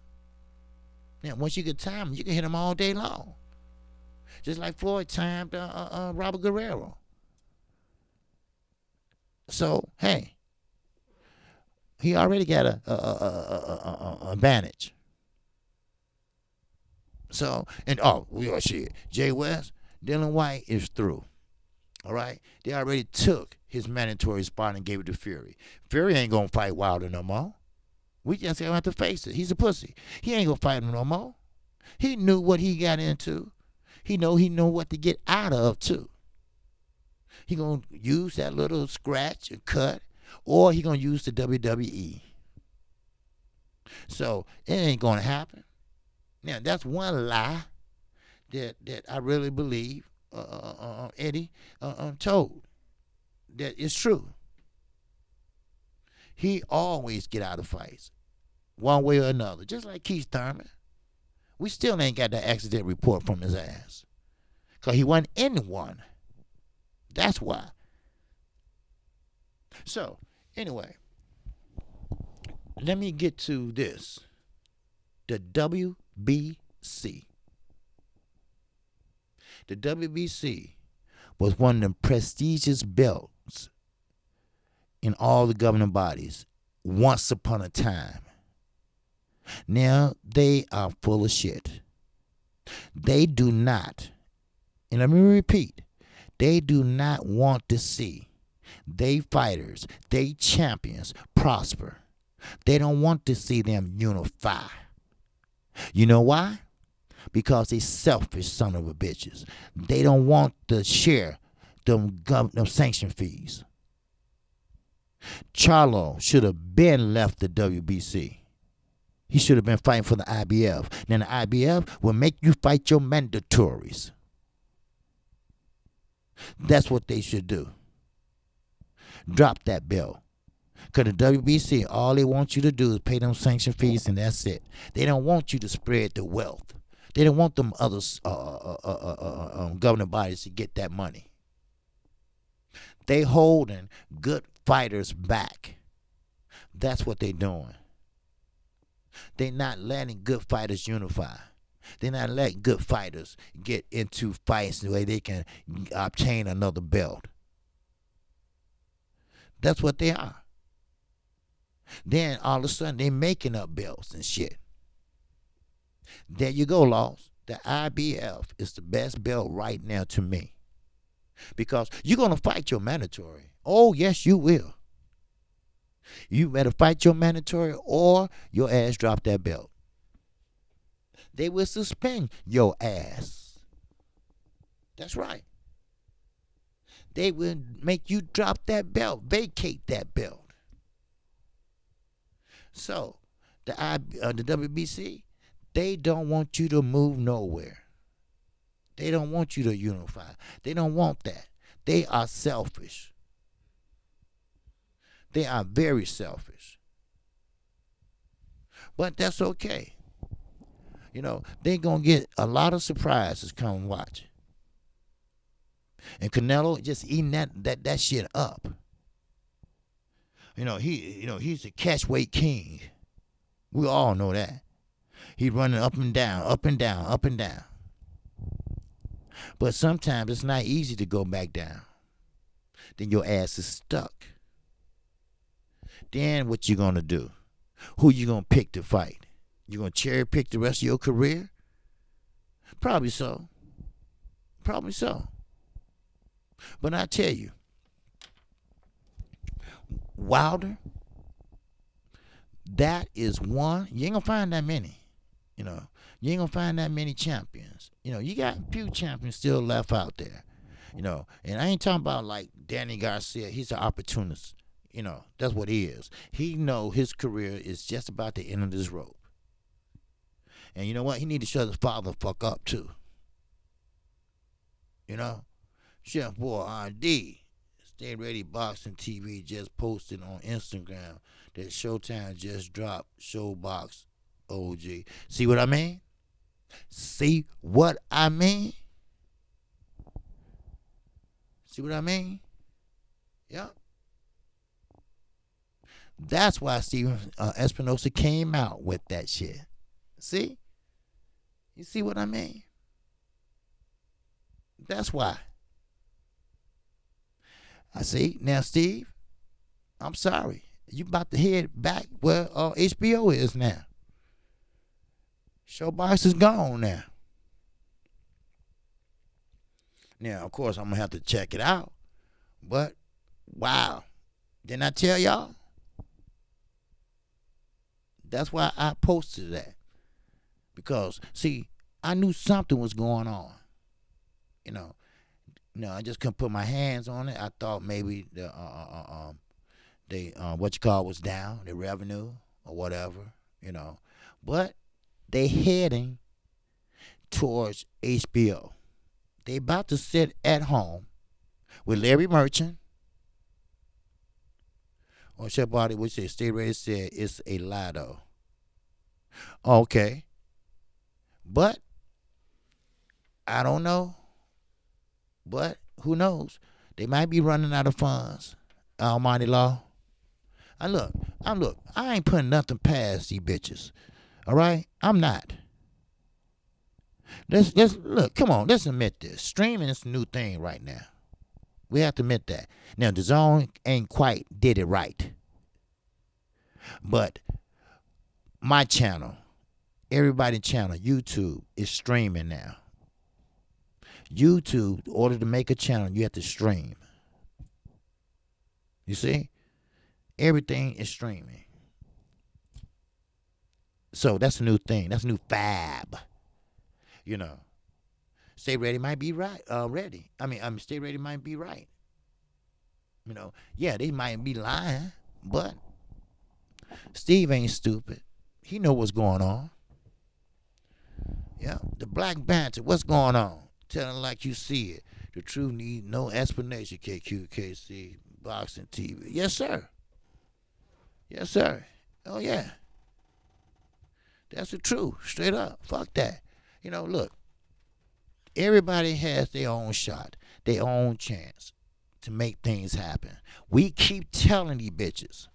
[SPEAKER 1] Now, once you can time him, you can hit him all day long. Just like Floyd timed Robert Guerrero. So, hey, he already got a advantage. So, and we all see it. Jay West, Dylan White is through. All right? They already took his mandatory spot and gave it to Fury. Fury ain't going to fight Wilder no more. We just going to have to face it. He's a pussy. He ain't going to fight him no more. He knew what he got into. He know what to get out of, too. He going to use that little scratch and cut, or he going to use the WWE. So, it ain't going to happen. Now, that's one lie that I really believe Eddie told. That it's true. He always get out of fights, one way or another. Just like Keith Thurman. We still ain't got that accident report from his ass. Because he wasn't in one. That's why. So, anyway, let me get to this. The WBC. The WBC was one of the prestigious belts in all the governing bodies once upon a time. Now they are full of shit. They do not, and let me repeat, they do not want to see they fighters, they champions prosper. They don't want to see them unify. You know why? Because they selfish son of a bitches. They don't want to share them sanction fees. Charlo should have been left the WBC. He should have been fighting for the IBF. Then the IBF will make you fight your mandatories. That's what they should do. Drop that belt. Because the WBC, all they want you to do is pay them sanction fees and that's it. They don't want you to spread the wealth. They don't want them other governing bodies to get that money. They holding good fighters back. That's what they doing. They're not letting good fighters unify. They're not letting good fighters get into fights the way they can obtain another belt. That's what they are. Then all of a sudden they making up belts and shit. There you go, Laws. The IBF is the best belt right now to me. Because you're going to fight your mandatory. Oh, yes, you will. You better fight your mandatory or your ass drop that belt. They will suspend your ass. That's right. They will make you drop that belt, vacate that belt. So, the WBC, they don't want you to move nowhere. They don't want you to unify. They don't want that. They are selfish. They are very selfish. But that's okay. You know, they're going to get a lot of surprises. Come watch. And Canelo just eating that shit up. He's a catchweight king. We all know that. He's running up and down, up and down, up and down. But sometimes it's not easy to go back down. Then your ass is stuck. Then what you gonna do? Who you gonna pick to fight? You gonna cherry pick the rest of your career? Probably so. Probably so. But I tell you, Wilder, that is one. You ain't gonna find that many. You ain't gonna find that many champions. You got a few champions still left out there. And I ain't talking about like Danny Garcia. He's an opportunist. That's what he is. He know his career is just about the end of this rope. And you know what? He need to shut his father the fuck up too. Chef Boy RD, Stay Ready Boxing TV just posted on Instagram that Showtime just dropped Showbox OG. See what I mean? See what I mean? See what I mean? Yeah. That's why Espinoza came out with that shit. See? You see what I mean? That's why. I see. Now, Steve, I'm sorry. You about to head back where HBO is now. Showbox is gone now. Now, of course, I'm going to have to check it out. But, wow. Didn't I tell y'all? That's why I posted that. Because, see, I knew something was going on. I just couldn't put my hands on it. I thought maybe the was down, the revenue or whatever, But they heading towards HBO. They about to sit at home with Larry Merchant. Or Chef Body would say, Stay Ready said it's a lie though. Okay. But I don't know. But who knows? They might be running out of funds. Almighty law. I ain't putting nothing past these bitches. All right? I'm not. Let's look. Come on, let's admit this. Streaming is a new thing right now. We have to admit that. Now the zone ain't quite did it right, but my channel, everybody's channel, YouTube is streaming now. YouTube, in order to make a channel, you have to stream. You see, everything is streaming. So that's a new thing. That's a new fab. You know, Stay Ready might be right. Ready. Stay Ready might be right. You know, yeah, they might be lying, but Steve ain't stupid. He know what's going on. Yeah, the Black Banter, what's going on? Tell it like you see it. The truth need no explanation. KQKC Boxing TV. Yes, sir. Yes, sir. Oh yeah. That's the truth. Straight up. Fuck that. You know, look. Everybody has their own shot, their own chance to make things happen. We keep telling these bitches.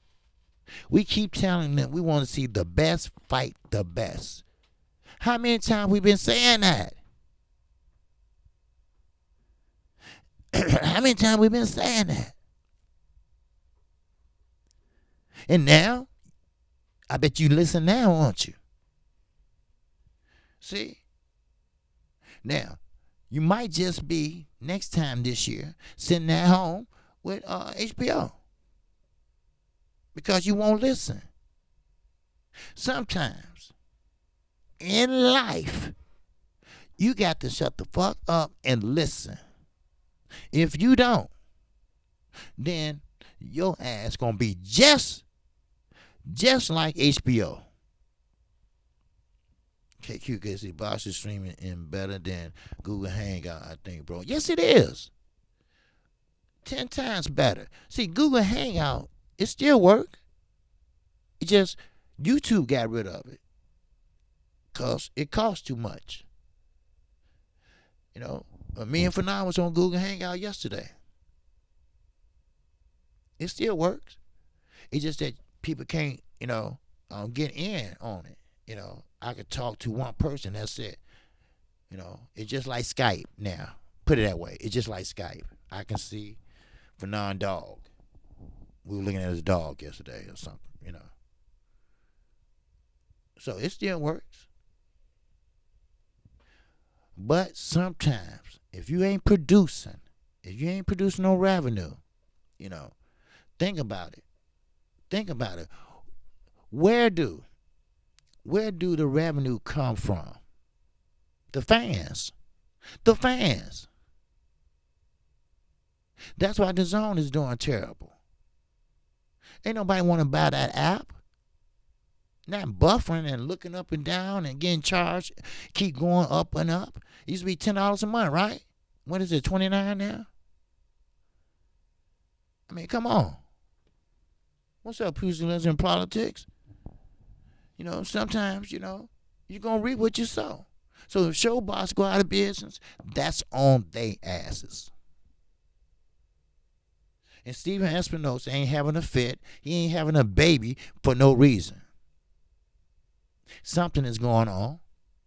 [SPEAKER 1] We keep telling them we want to see the best fight the best. How many times we been saying that? How many times we been saying that? And now, I bet you listen now, won't you? See? Now, you might just be, next time this year, sitting at home with HBO. Because you won't listen. Sometimes, in life, you got to shut the fuck up and listen. If you don't, then your ass gonna be just like HBO. KQKC Box is streaming in better than Google Hangout, I think, bro. Yes, it is. 10 times better. See, Google Hangout, it still work. It just, YouTube got rid of it. Because it costs too much. You know, me and Fanon was on Google Hangout yesterday. It still works. It's just that people can't, get in on it. You know, I could talk to one person, that's it. You know, it's just like Skype now. Put it that way. It's just like Skype. I can see Fanon dog. We were looking at his dog yesterday or something, So it still works. But sometimes, if you ain't producing no revenue, think about it. Think about it. Where do the revenue come from? The fans. The fans. That's why the zone is doing terrible. Ain't nobody want to buy that app. Not buffering and looking up and down and getting charged. Keep going up and up. It used to be $10 a month, right? What is it, $29 now? I mean, come on. What's up, pusillanimous in politics? Sometimes, you're going to reap what you sow. So if Showbox go out of business, that's on they asses. And Steven Espinoza ain't having a fit. He ain't having a baby for no reason. Something is going on,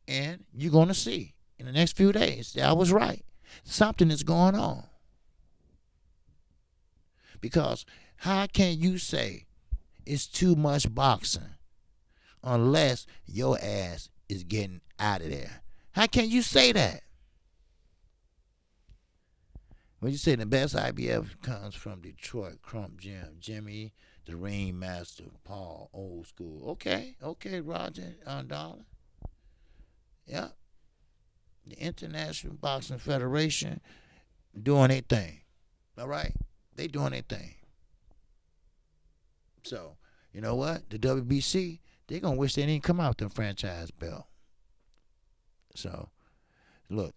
[SPEAKER 1] and you're going to see in the next few days that I was right. Something is going on. Because how can you say it's too much boxing unless your ass is getting out of there? How can you say that? When you say the best IBF comes from Detroit, Crump Jim, Jimmy, the Ring Master, Paul, old school. Okay, Roger, Dollar. Yeah. The International Boxing Federation doing their thing. All right? They doing their thing. So, you know what? The WBC, they going to wish they didn't come out with the franchise belt. So, look,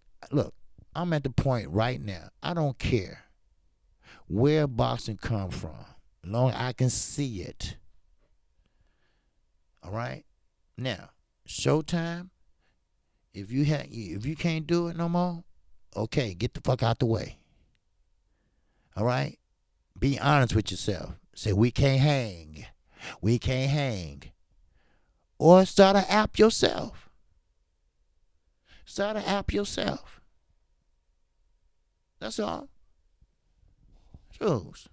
[SPEAKER 1] I'm at the point right now. I don't care where boxing come from, as long as I can see it. All right? Now, Showtime, if you can't do it no more, okay, get the fuck out the way. All right? Be honest with yourself. Say, we can't hang. We can't hang. Or start an app yourself. Start an app yourself. That's all. Shows.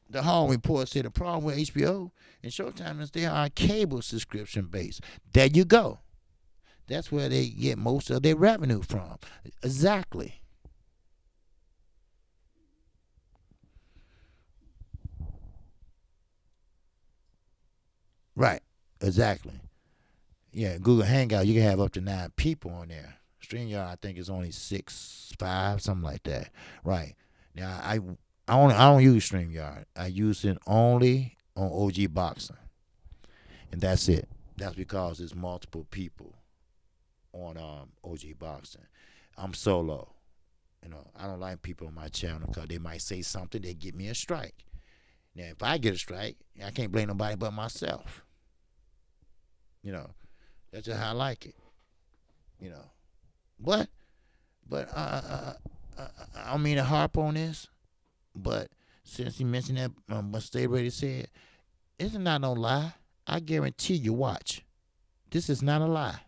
[SPEAKER 1] The Hall report said the problem with HBO and Showtime is they are cable subscription based. There you go. That's where they get most of their revenue from. Exactly. Right. Exactly. Yeah, Google Hangout, you can have up to 9 people on there. StreamYard, I think, is only 6, 5, something like that. Right. Now, I don't use StreamYard. I use it only on OG Boxing, and that's it. That's because there's multiple people on OG Boxing. I'm solo. I don't like people on my channel because they might say something that get me a strike. Now, if I get a strike, I can't blame nobody but myself. That's just how I like it. You know, but I don't mean to harp on this, but since you mentioned that, what Stay Ready said, it's not no lie. I guarantee you, watch. This is not a lie.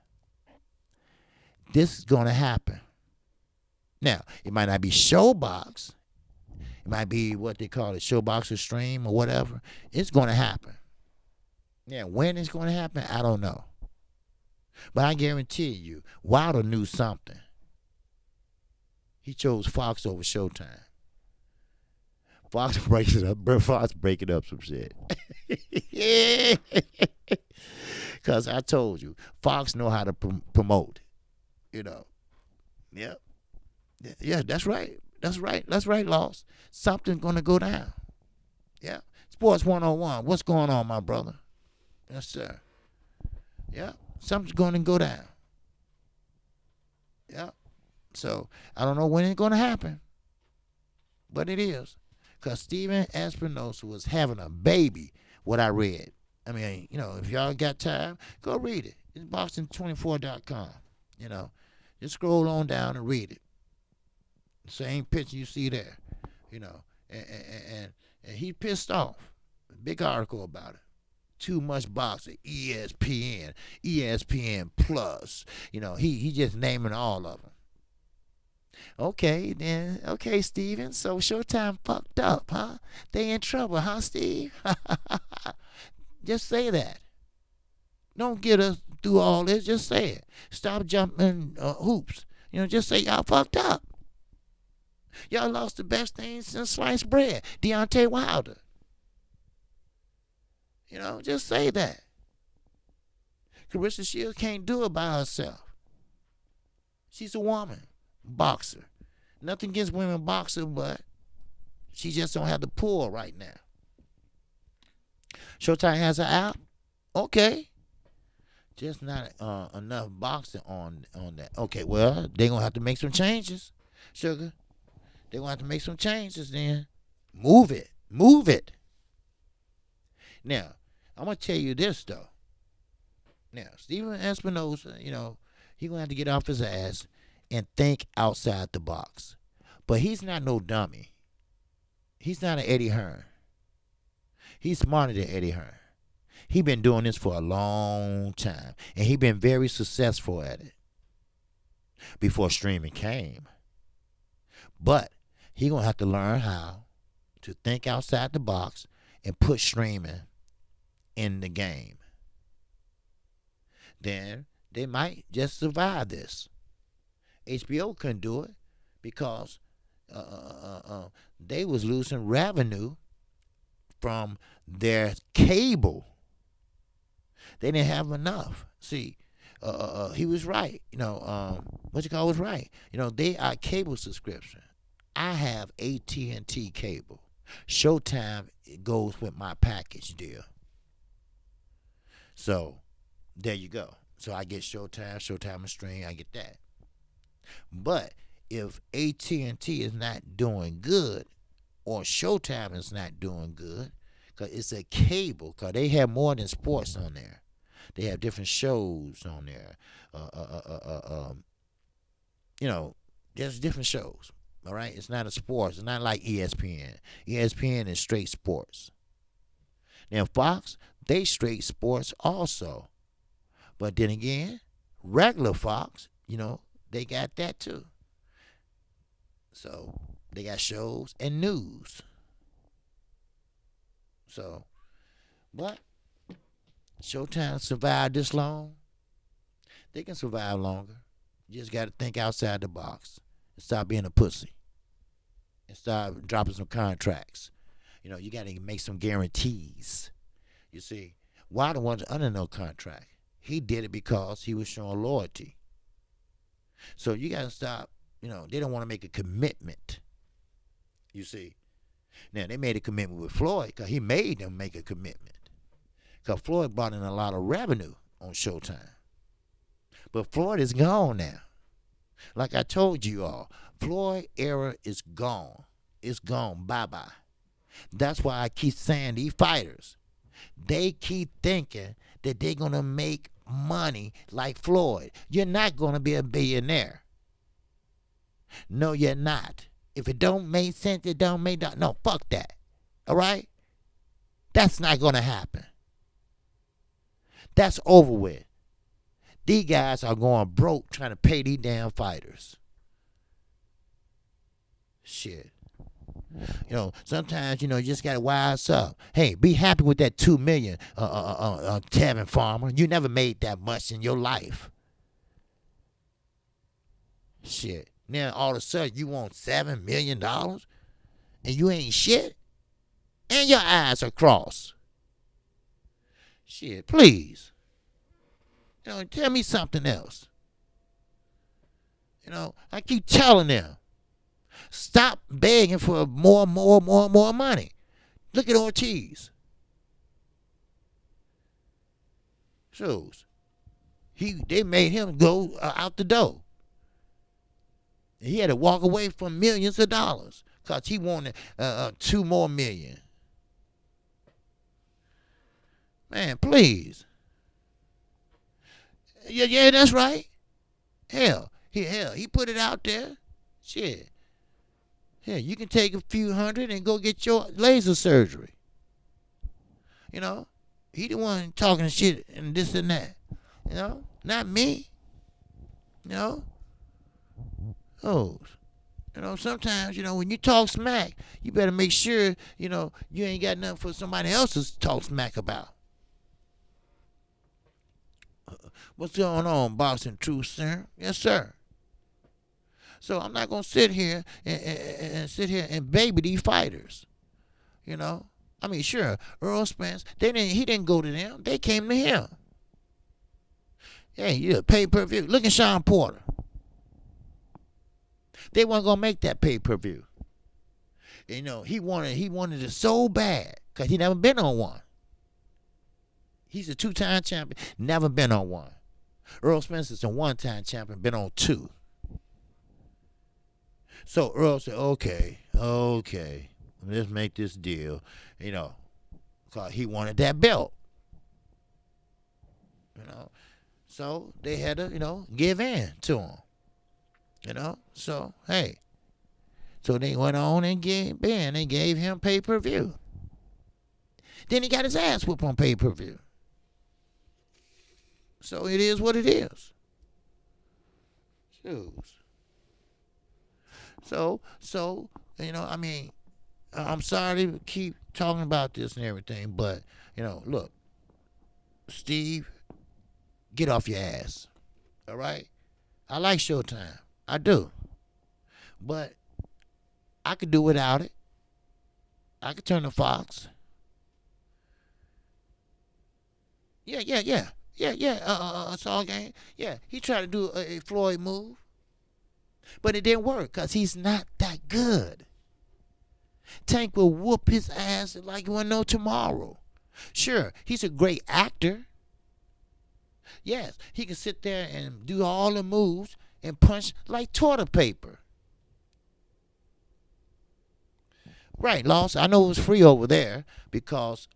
[SPEAKER 1] This is gonna happen. Now, it might not be Showbox. It might be what they call it, Showbox or Stream or whatever. It's gonna happen. Yeah, when it's gonna happen, I don't know. But I guarantee you, Wilder knew something. He chose Fox over Showtime. Fox breaks it up. Fox breaking up some shit. Yeah. Because I told you, Fox know how to promote. Yep. Yeah, that's right. That's right, Loss. Something's going to go down. Yeah. Sports 101. What's going on, my brother? Yes, sir. Yeah. Something's going to go down. Yeah. So, I don't know when it's going to happen. But it is. Because Steven Espinoza was having a baby, what I read. I mean, if y'all got time, go read it. It's boxing24.com. Just scroll on down and read it. Same picture you see there. And he pissed off. Big article about it. Too much boxing. ESPN. ESPN Plus. He just naming all of them. Okay, then. Okay, Steven. So Showtime fucked up, huh? They in trouble, huh, Steve? Just say that. Don't get us through all this. Just say it. Stop jumping hoops. Just say y'all fucked up. Y'all lost the best thing since sliced bread. Deontay Wilder. Just say that. Carissa Shields can't do it by herself. She's a woman. Boxer. Nothing against women boxer, but she just don't have the pull right now. Showtime has an app. Okay. Just not enough boxing on that. Okay, well, they're going to have to make some changes, Sugar. They're going to have to make some changes then. Move it. Move it. Now, I'm going to tell you this, though. Now, Steven Espinoza, he's going to have to get off his ass and think outside the box. But he's not no dummy. He's not an Eddie Hearn. He's smarter than Eddie Hearn. He been doing this for a long time, and he been very successful at it before streaming came. But he gonna have to learn how to think outside the box and put streaming in the game. Then they might just survive this. HBO couldn't do it because they was losing revenue from their cable. They didn't have enough. See, he was right. What you call was right. They are cable subscription. I have AT&T cable. Showtime goes with my package deal. So there you go. So I get Showtime and Stream. I get that. But if AT&T is not doing good, or Showtime is not doing good, because it's a cable, because they have more than sports on there. They have different shows on there. Just different shows. All right? It's not a sports. It's not like ESPN. ESPN is straight sports. Now, Fox, they straight sports also. But then again, regular Fox, they got that too. So they got shows and news. So, but Showtime survived this long. They can survive longer. You just got to think outside the box and stop being a pussy and start dropping some contracts. You got to make some guarantees. You see, why the ones under no contract? He did it because he was showing loyalty. So you got to stop. They don't want to make a commitment. You see, now they made a commitment with Floyd because he made them make a commitment. Because Floyd brought in a lot of revenue on Showtime. But Floyd is gone now. Like I told you all, Floyd era is gone. It's gone. Bye-bye. That's why I keep saying these fighters, they keep thinking that they're going to make money like Floyd. You're not going to be a billionaire. No, you're not. If it don't make sense, it don't make sense. No, fuck that. All right? That's not going to happen. That's over with. These guys are going broke trying to pay these damn fighters. Shit. Sometimes, you just got to wise up. Hey, be happy with that $2 million, Tavern Farmer. You never made that much in your life. Shit. Now, all of a sudden, you want $7 million? And you ain't shit? And your eyes are crossed. Shit, please. Tell me something else. I keep telling them, stop begging for more money. Look at Ortiz. Shows. They made him go out the door. He had to walk away from millions of dollars because he wanted $2 more million. Man, please. Yeah, that's right. Hell, he put it out there. Shit. Hell, you can take a few hundred and go get your laser surgery. He the one talking shit and this and that. Not me. Oh. Sometimes, when you talk smack, you better make sure, you ain't got nothing for somebody else to talk smack about. What's going on, Boxing Truth, sir? Yes, sir. So I'm not gonna sit here and baby these fighters. Sure, Earl Spence, he didn't go to them. They came to him. Hey, you pay-per-view. Look at Sean Porter. They weren't gonna make that pay-per-view. He wanted it so bad because he never been on one. He's a 2-time champion, never been on one. Earl Spence is a 1-time champion, been on 2. So Earl said, okay, let's make this deal, because he wanted that belt. So they had to, give in to him. So, hey. So they went on and gave in and gave him pay-per-view. Then he got his ass whooped on pay-per-view. So it is what it is. Shoes. So, I'm sorry to keep talking about this and everything, but, look, Steve, get off your ass. All right? I like Showtime. I do. But I could do without it. I could turn to Fox. Yeah. Saul Game. Yeah, he tried to do a Floyd move. But it didn't work because he's not that good. Tank will whoop his ass like you want no tomorrow. Sure, he's a great actor. Yes, he can sit there and do all the moves and punch like toilet paper. Right, Lost. I know it was free over there because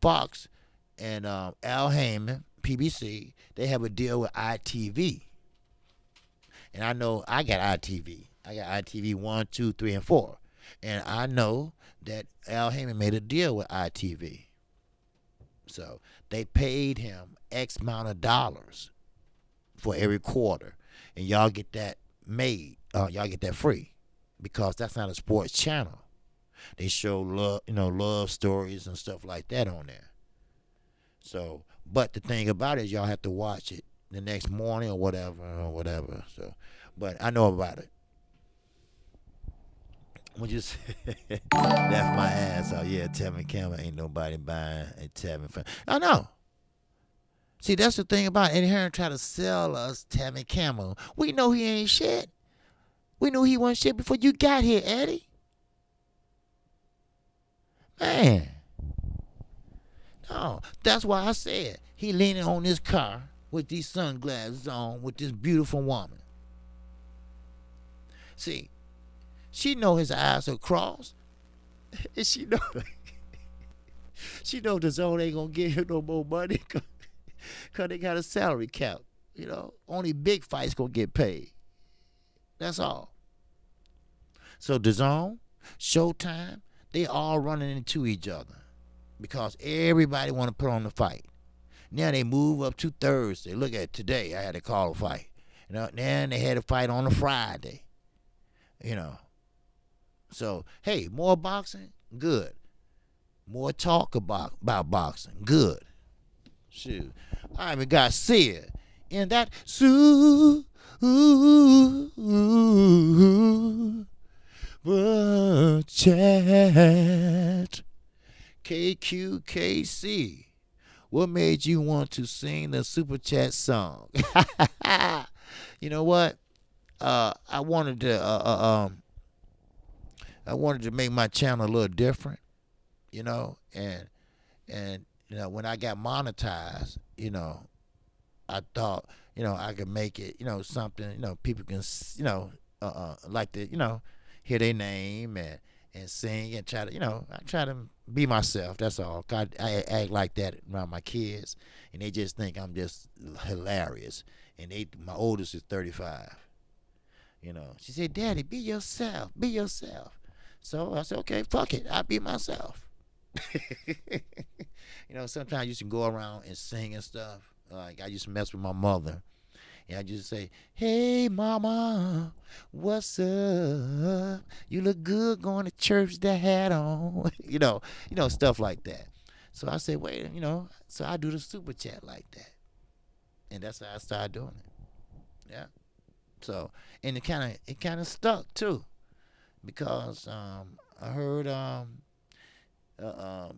[SPEAKER 1] Fox and Al Heyman, PBC, they have a deal with ITV. And I know I got ITV. I got ITV 1, 2, 3, and 4. And I know that Al Heyman made a deal with ITV. So they paid him X amount of dollars for every quarter, and y'all get that made. Y'all get that free because that's not a sports channel. They show love, love stories and stuff like that on there. So, but the thing about it is y'all have to watch it the next morning or whatever. So, but I know about it. We just left my ass out. Yeah, Tevin Campbell ain't nobody buying a Tevin. I know. See, that's the thing about Eddie Hearn try to sell us Tevin Campbell. We know he ain't shit. We knew he wasn't shit before you got here, Eddie. Man. No, that's why I said he leaning on this car with these sunglasses on with this beautiful woman. See, she know his eyes are crossed, and she know the zone ain't gonna give him no more money because they got a salary cap. Only big fights gonna get paid. That's all. So the zone, Showtime, they all running into each other because everybody want to put on the fight. Now they move up to Thursday. Look at today. I had to call a fight. Then they had a fight on a Friday. So, hey, more boxing? Good. More talk about boxing? Good. Shoot. I even got Sia in that chat. KQKC. What made you want to sing the super chat song? You know what? I wanted to make my channel a little different, and when I got monetized, I thought, I could make it, something, people can, like to, hear their name and sing and try to, I try to be myself. That's all. I act like that around my kids, and they just think I'm just hilarious. And my oldest is 35. She said, "Daddy, be yourself. Be yourself." So I said, "Okay, fuck it. I'll be myself." Sometimes I used to go around and sing and stuff. Like I used to mess with my mother. And I just say, "Hey, mama, what's up? You look good going to church with that hat on." Stuff like that. So I said, wait, so I do the super chat like that. And that's how I started doing it. Yeah. So, and it kind of stuck too. Because I heard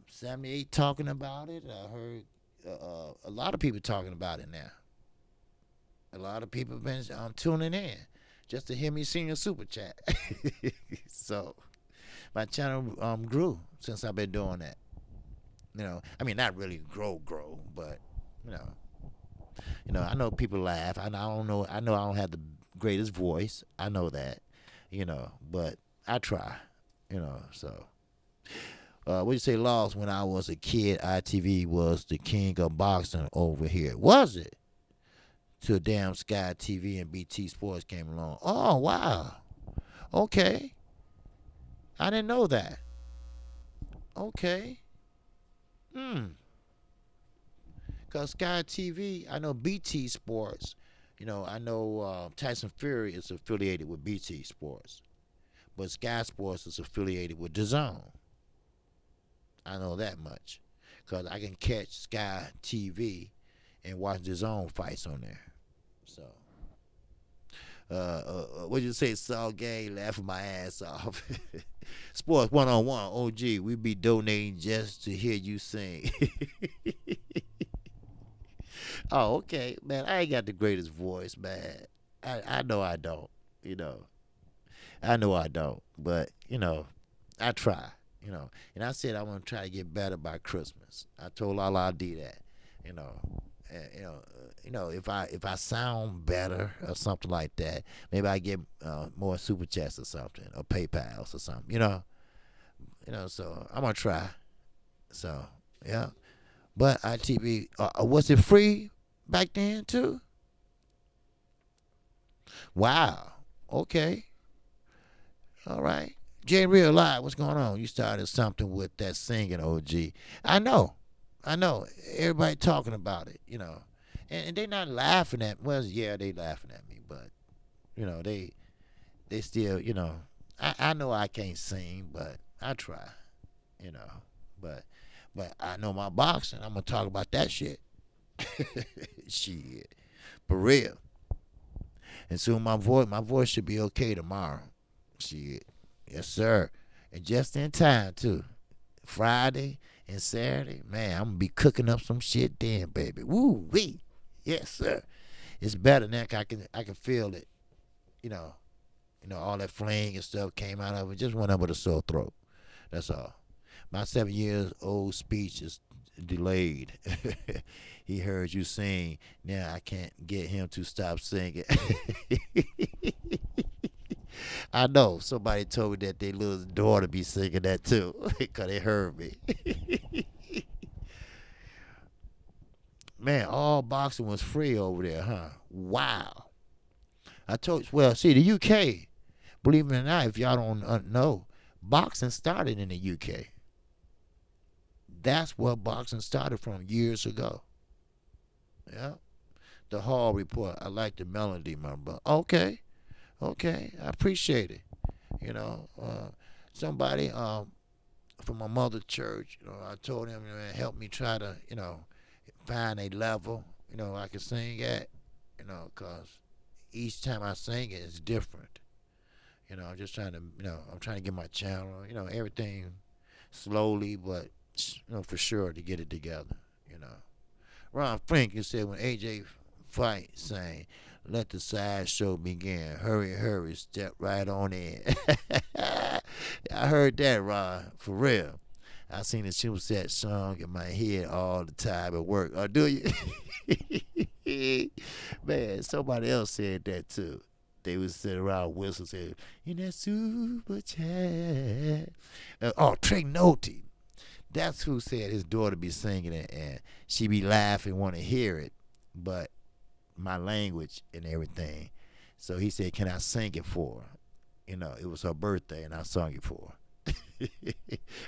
[SPEAKER 1] Sammy 8 talking about it. I heard a lot of people talking about it now. A lot of people have been tuning in just to hear me sing a super chat. So my channel grew since I've been doing that. Not really grow, but I know people laugh. I know I don't have the greatest voice. I know that, but I try, so. What you say, Lost? When I was a kid, ITV was the king of boxing over here. Was it? Till damn Sky TV and BT Sports came along. Oh, wow. Okay. I didn't know that. Okay. Because Sky TV, I know BT Sports. I know Tyson Fury is affiliated with BT Sports. But Sky Sports is affiliated with DAZN. I know that much. Because I can catch Sky TV and watch DAZN fights on there. So, what you say, Saul Gang, laughing my ass off. Sports 101, OG, we be donating just to hear you sing. Oh, okay, man, I ain't got the greatest voice, man. I know I don't, I know I don't, but, I try, and I said I want to try to get better by Christmas. I told Lala I'd do that, and, if I sound better or something like that, maybe I get more super chats or something, or PayPals or something, so I'm gonna try. So yeah, but ITV, was it free back then too? Wow. Okay. All right. Jay Real Live, what's going on? You started something with that singing, OG. I know. I know everybody talking about it, and they not laughing at. Well, yeah, they laughing at me, but they still, I know I can't sing, but I try, you know. But I know my boxing. I'm gonna talk about that shit. Shit, for real. And soon my voice should be okay tomorrow. Shit, yes sir, and just in time too. Friday and Saturday, man, I'm gonna be cooking up some shit then, baby. Woo wee, yes sir. It's better now. 'Cause I can feel it. You know, all that fling and stuff came out of it. Just went up with a sore throat. That's all. My 7 years old speech is delayed. He heard you sing. Now I can't get him to stop singing. I know somebody told me that their little daughter be singing that too, because they heard me. Man, all boxing was free over there, huh? Wow. I told you, well, see, the UK, believe it or not, if y'all don't know, boxing started in the UK. That's where boxing started from years ago. Yeah. The Hall Report. I like the melody, my brother. Okay. Okay. I appreciate it. You know, somebody from my mother's church, I told him, help me try to, find a level, I can sing at, because each time I sing it, it's different. I'm just trying to, I'm trying to get my channel, everything slowly, but, for sure to get it together. Ron Frank said when AJ fight, saying, let the sideshow begin. Hurry, hurry, step right on in. I heard that, Ron, for real. I seen the Super Set song in my head all the time at work. Oh, do you? Man, somebody else said that too. They would sit around whistle saying, in that super chat. Trey Nolte. That's who said his daughter be singing it and she be laughing, want to hear it, but my language and everything. So he said, can I sing it for her? It was her birthday and I sung it for her.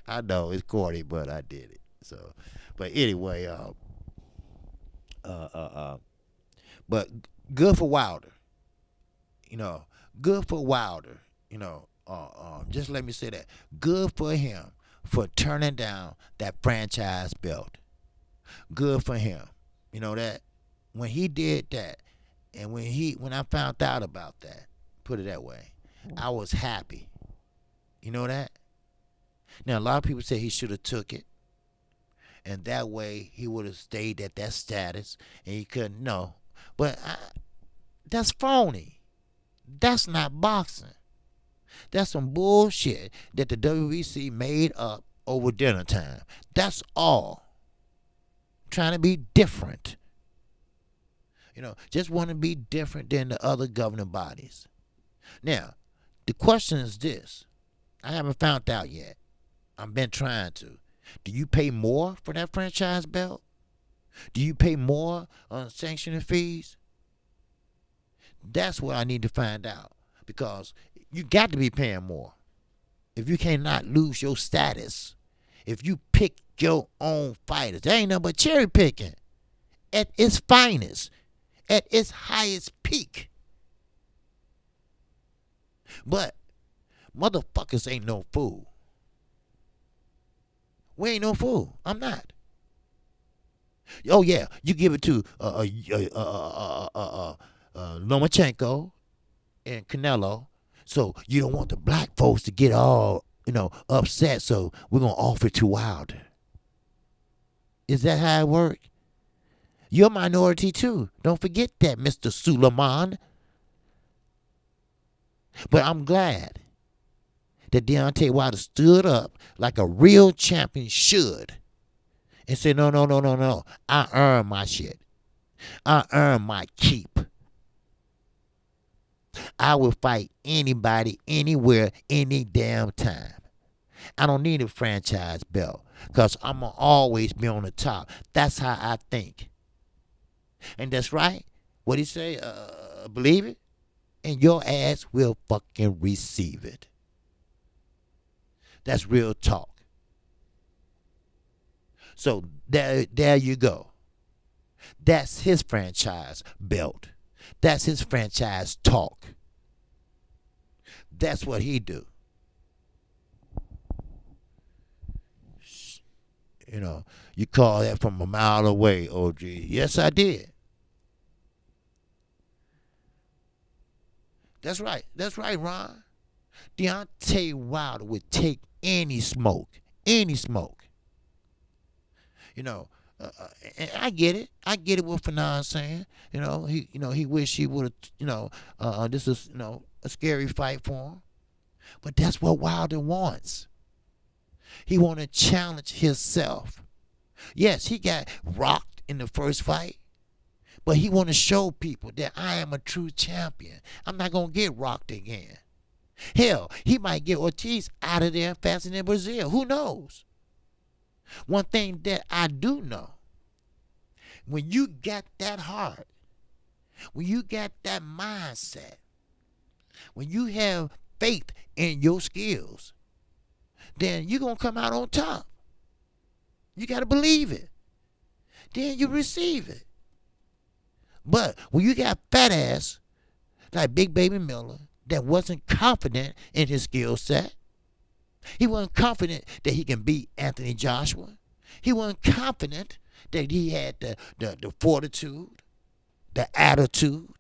[SPEAKER 1] I know it's corny, but I did it. So, but anyway, but good for Wilder. You know, good for Wilder. Just let me say that. Good for him for turning down that franchise belt. Good for him. You know that when he did that, and when I found out about that, put it that way, I was happy. You know that. Now a lot of people say he should have took it, and that way he would have stayed at that status, and he couldn't. No, but that's phony. That's not boxing. That's some bullshit that the WBC made up over dinner time. That's all. Trying to be different. Just want to be different than the other governing bodies. Now, the question is this. I haven't found out yet. I've been trying to. Do you pay more for that franchise belt? Do you pay more on sanctioning fees? That's what I need to find out. Because you got to be paying more. If you cannot lose your status, if you pick your own fighters, that ain't nothing but cherry picking at its finest, at its highest peak. But motherfuckers ain't no fool. We ain't no fool. I'm not. Oh yeah, you give it to Lomachenko and Canelo. So you don't want the black folks to get all, upset. So we're going to offer it to Wilder. Is that how it works? You're a minority too. Don't forget that, Mr. Suleiman. But I'm glad that Deontay Wilder stood up like a real champion should and said, no, no, no, no, no. I earn my shit. I earn my keep. I will fight anybody, anywhere, any damn time. I don't need a franchise belt because I'm going to always be on the top. That's how I think. And that's right. What he say? Believe it? And your ass will fucking receive it. That's real talk. So there you go. That's his franchise belt. That's his franchise talk. That's what he do. You know, you call that from a mile away, OG. Yes, I did. That's right. That's right, Ron. Deontay Wilder would take any smoke. Any smoke. You know, and I get it. I get it what Fernand's saying. He wished he would have, this is, a scary fight for him. But that's what Wilder wants. He want to challenge himself. Yes, he got rocked in the first fight, but he want to show people that I am a true champion. I'm not going to get rocked again. Hell, he might get Ortiz out of there faster than Brazil. Who knows? One thing that I do know, when you got that heart, when you got that mindset, when you have faith in your skills, then you're going to come out on top. You got to believe it. Then you receive it. But when you got fat ass like Big Baby Miller that wasn't confident in his skill set, he wasn't confident that he can beat Anthony Joshua. He wasn't confident that he had the fortitude, the attitude.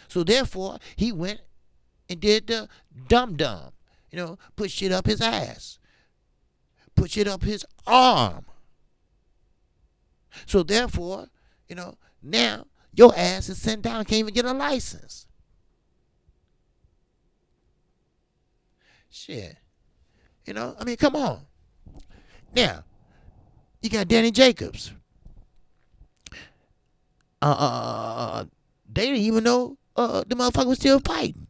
[SPEAKER 1] So therefore, he went and did the dum-dum. Put shit up his ass. Put shit up his arm. So therefore, now your ass is sent down, can't even get a license. Shit. Come on. Now, you got Danny Jacobs. They didn't even know the motherfucker was still fighting.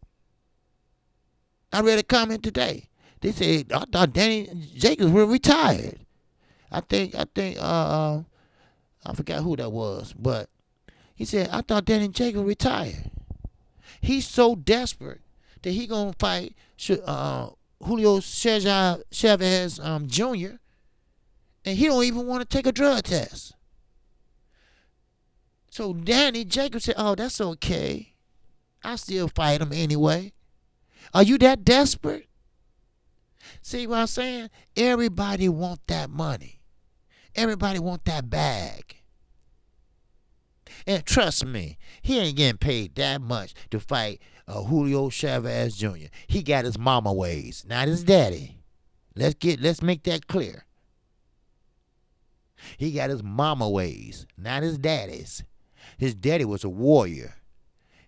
[SPEAKER 1] I read a comment today. They said, I thought Danny Jacobs were retired. I forgot who that was, but he said, I thought Danny Jacobs retired. He's so desperate that he gonna fight Julio Chavez Jr. and he don't even want to take a drug test. So Danny Jacobs said, oh, that's okay. I still fight him anyway. Are you that desperate? See what I'm saying? Everybody want that money. Everybody want that bag. And trust me, he ain't getting paid that much to fight Julio Chavez Jr. He got his mama ways, not his daddy. Let's make that clear. He got his mama ways, not his daddy's. His daddy was a warrior.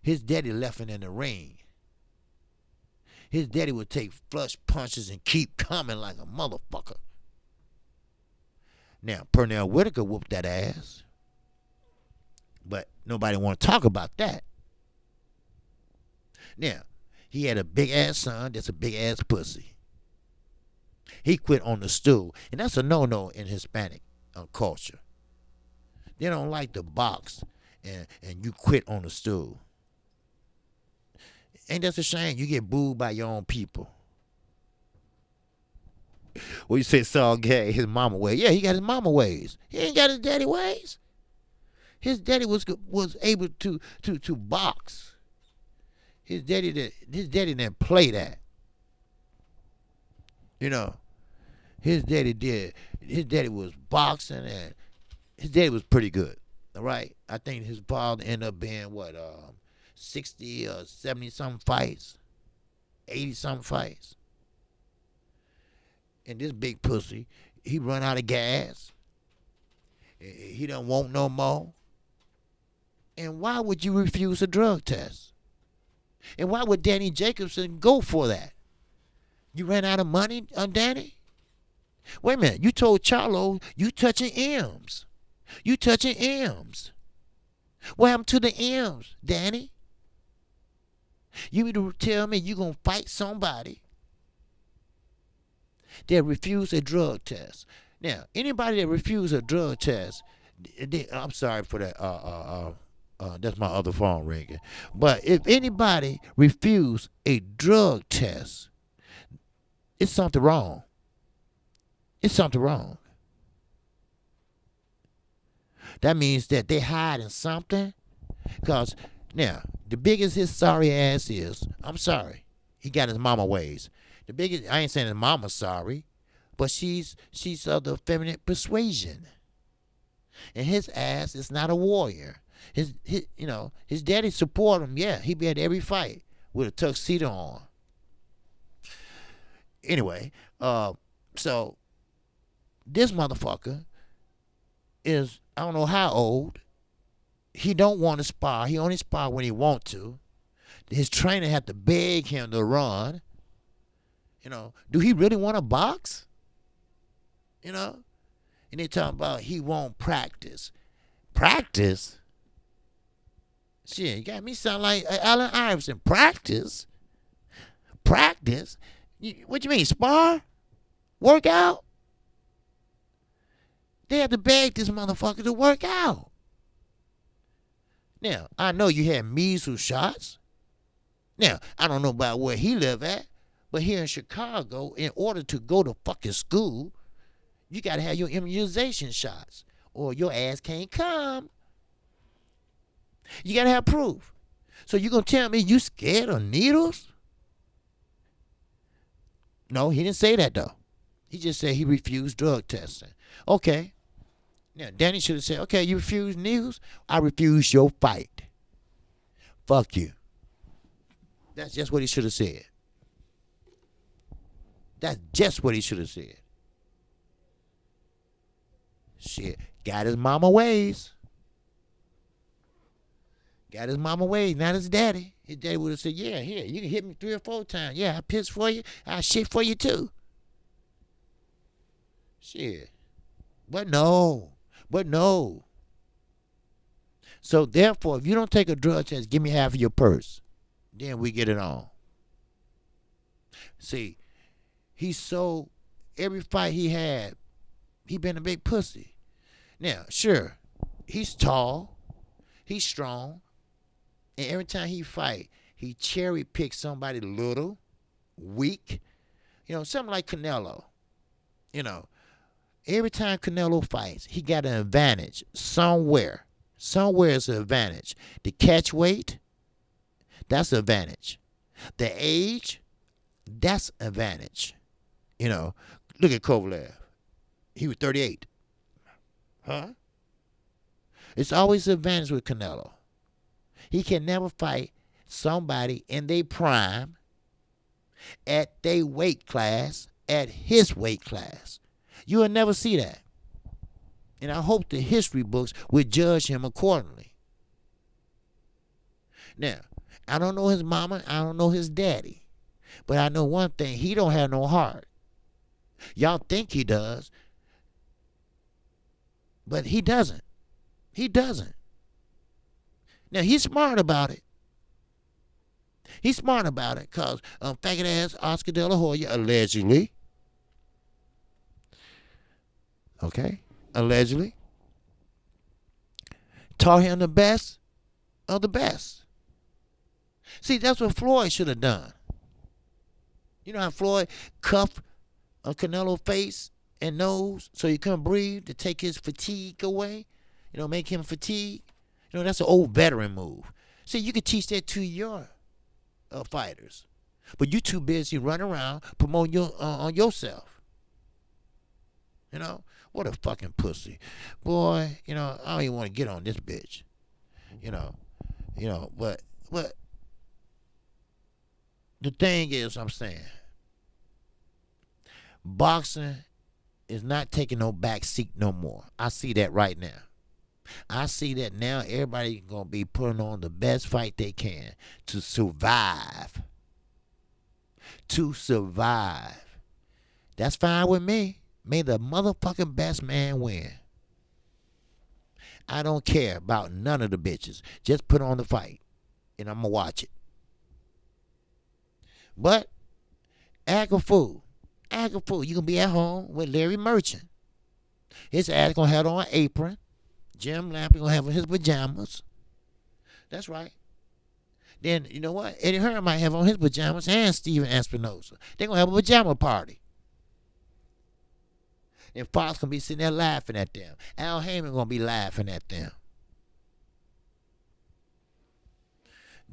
[SPEAKER 1] His daddy left him in the ring. His daddy would take flush punches and keep coming like a motherfucker. Now, Pernell Whitaker whooped that ass. But nobody want to talk about that. Now, he had a big-ass son that's a big-ass pussy. He quit on the stool. And that's a no-no in Hispanic culture. They don't like to box and you quit on the stool. Ain't that a shame? You get booed by your own people. Well, you say Saul gay, his mama ways. Yeah, he got his mama ways. He ain't got his daddy ways. His daddy was able to box. His daddy didn't play that. His daddy did. His daddy was boxing and his daddy was pretty good. All right, I think his father ended up being 60 or 70 something fights, 80 something fights. And this big pussy, he run out of gas. He don't want no more. And why would you refuse a drug test? And why would Danny Jacobson go for that? You ran out of money on Danny? Wait a minute, you told Charlo you touching M's. You touching M's. What happened to the M's, Danny? You mean to tell me you gonna fight somebody that refuse a drug test? Now, anybody that refuse a drug test, I'm sorry for that. That's my other phone ringing. But if anybody refuse a drug test, it's something wrong. It's something wrong. That means that they hiding something. Because now, the biggest his sorry ass is, I'm sorry, he got his mama ways. The biggest, I ain't saying his mama's sorry, but she's of the feminine persuasion. And his ass is not a warrior. His his daddy support him. Yeah, he be at every fight with a tuxedo on. Anyway, so this motherfucker is, I don't know how old. He don't want to spar. He only spar when he want to. His trainer had to beg him to run. Do he really want to box? And they talking about he won't practice. Practice? Shit, you got me sound like Allen Iverson. Practice? Practice? What you mean, spar? Work out? They had to beg this motherfucker to work out. Now, I know you had measles shots. Now, I don't know about where he live at, but here in Chicago, in order to go to fucking school, you got to have your immunization shots or your ass can't come. You got to have proof. So you going to tell me you scared of needles? No, he didn't say that, though. He just said he refused drug testing. Okay. Now, Danny should have said, okay, you refuse needles? I refuse your fight. Fuck you. That's just what he should have said. That's just what he should have said. Shit. Got his mama ways. Got his mama ways, not his daddy. His daddy would have said, yeah, here, you can hit me 3 or 4 times. Yeah, I piss for you. I shit for you too. Shit. But no. So therefore, if you don't take a drug test, give me half of your purse. Then we get it on. See, every fight he had, he been a big pussy. Now, sure, he's tall, he's strong, and every time he fight, he cherry picks somebody little, weak, something like Canelo. Every time Canelo fights, he got an advantage somewhere. Somewhere is an advantage. The catch weight, that's an advantage. The age, that's an advantage. Look at Kovalev. He was 38. Huh? It's always an advantage with Canelo. He can never fight somebody in their prime at their weight class, at his weight class. You will never see that. And I hope the history books will judge him accordingly. Now, I don't know his mama, I don't know his daddy. But I know one thing, he don't have no heart. Y'all think he does. But he doesn't. He doesn't. Now, he's smart about it. He's smart about it because faggot ass Oscar De La Hoya allegedly, allegedly, taught him the best of the best. See, that's what Floyd should have done. You know how Floyd cuffed Canelo's face and nose so he couldn't breathe to take his fatigue away? Make him fatigue. That's an old veteran move. See, you could teach that to your fighters. But you too busy running around promoting on yourself. What a fucking pussy. Boy, I don't even want to get on this bitch. But the thing is, I'm saying, boxing is not taking no back seat no more. I see that right now. I see that now everybody going to be putting on the best fight they can to survive. To survive. That's fine with me. May the motherfucking best man win. I don't care about none of the bitches. Just put on the fight. And I'm going to watch it. But, act a fool. Act a fool. You can be at home with Larry Merchant. His ass going to have on an apron. Jim Lampley going to have on his pajamas. That's right. Then, you know what? Eddie Hearn might have on his pajamas and Steven Espinoza. They're going to have a pajama party. And Fox gonna be sitting there laughing at them. Al Heyman gonna be laughing at them.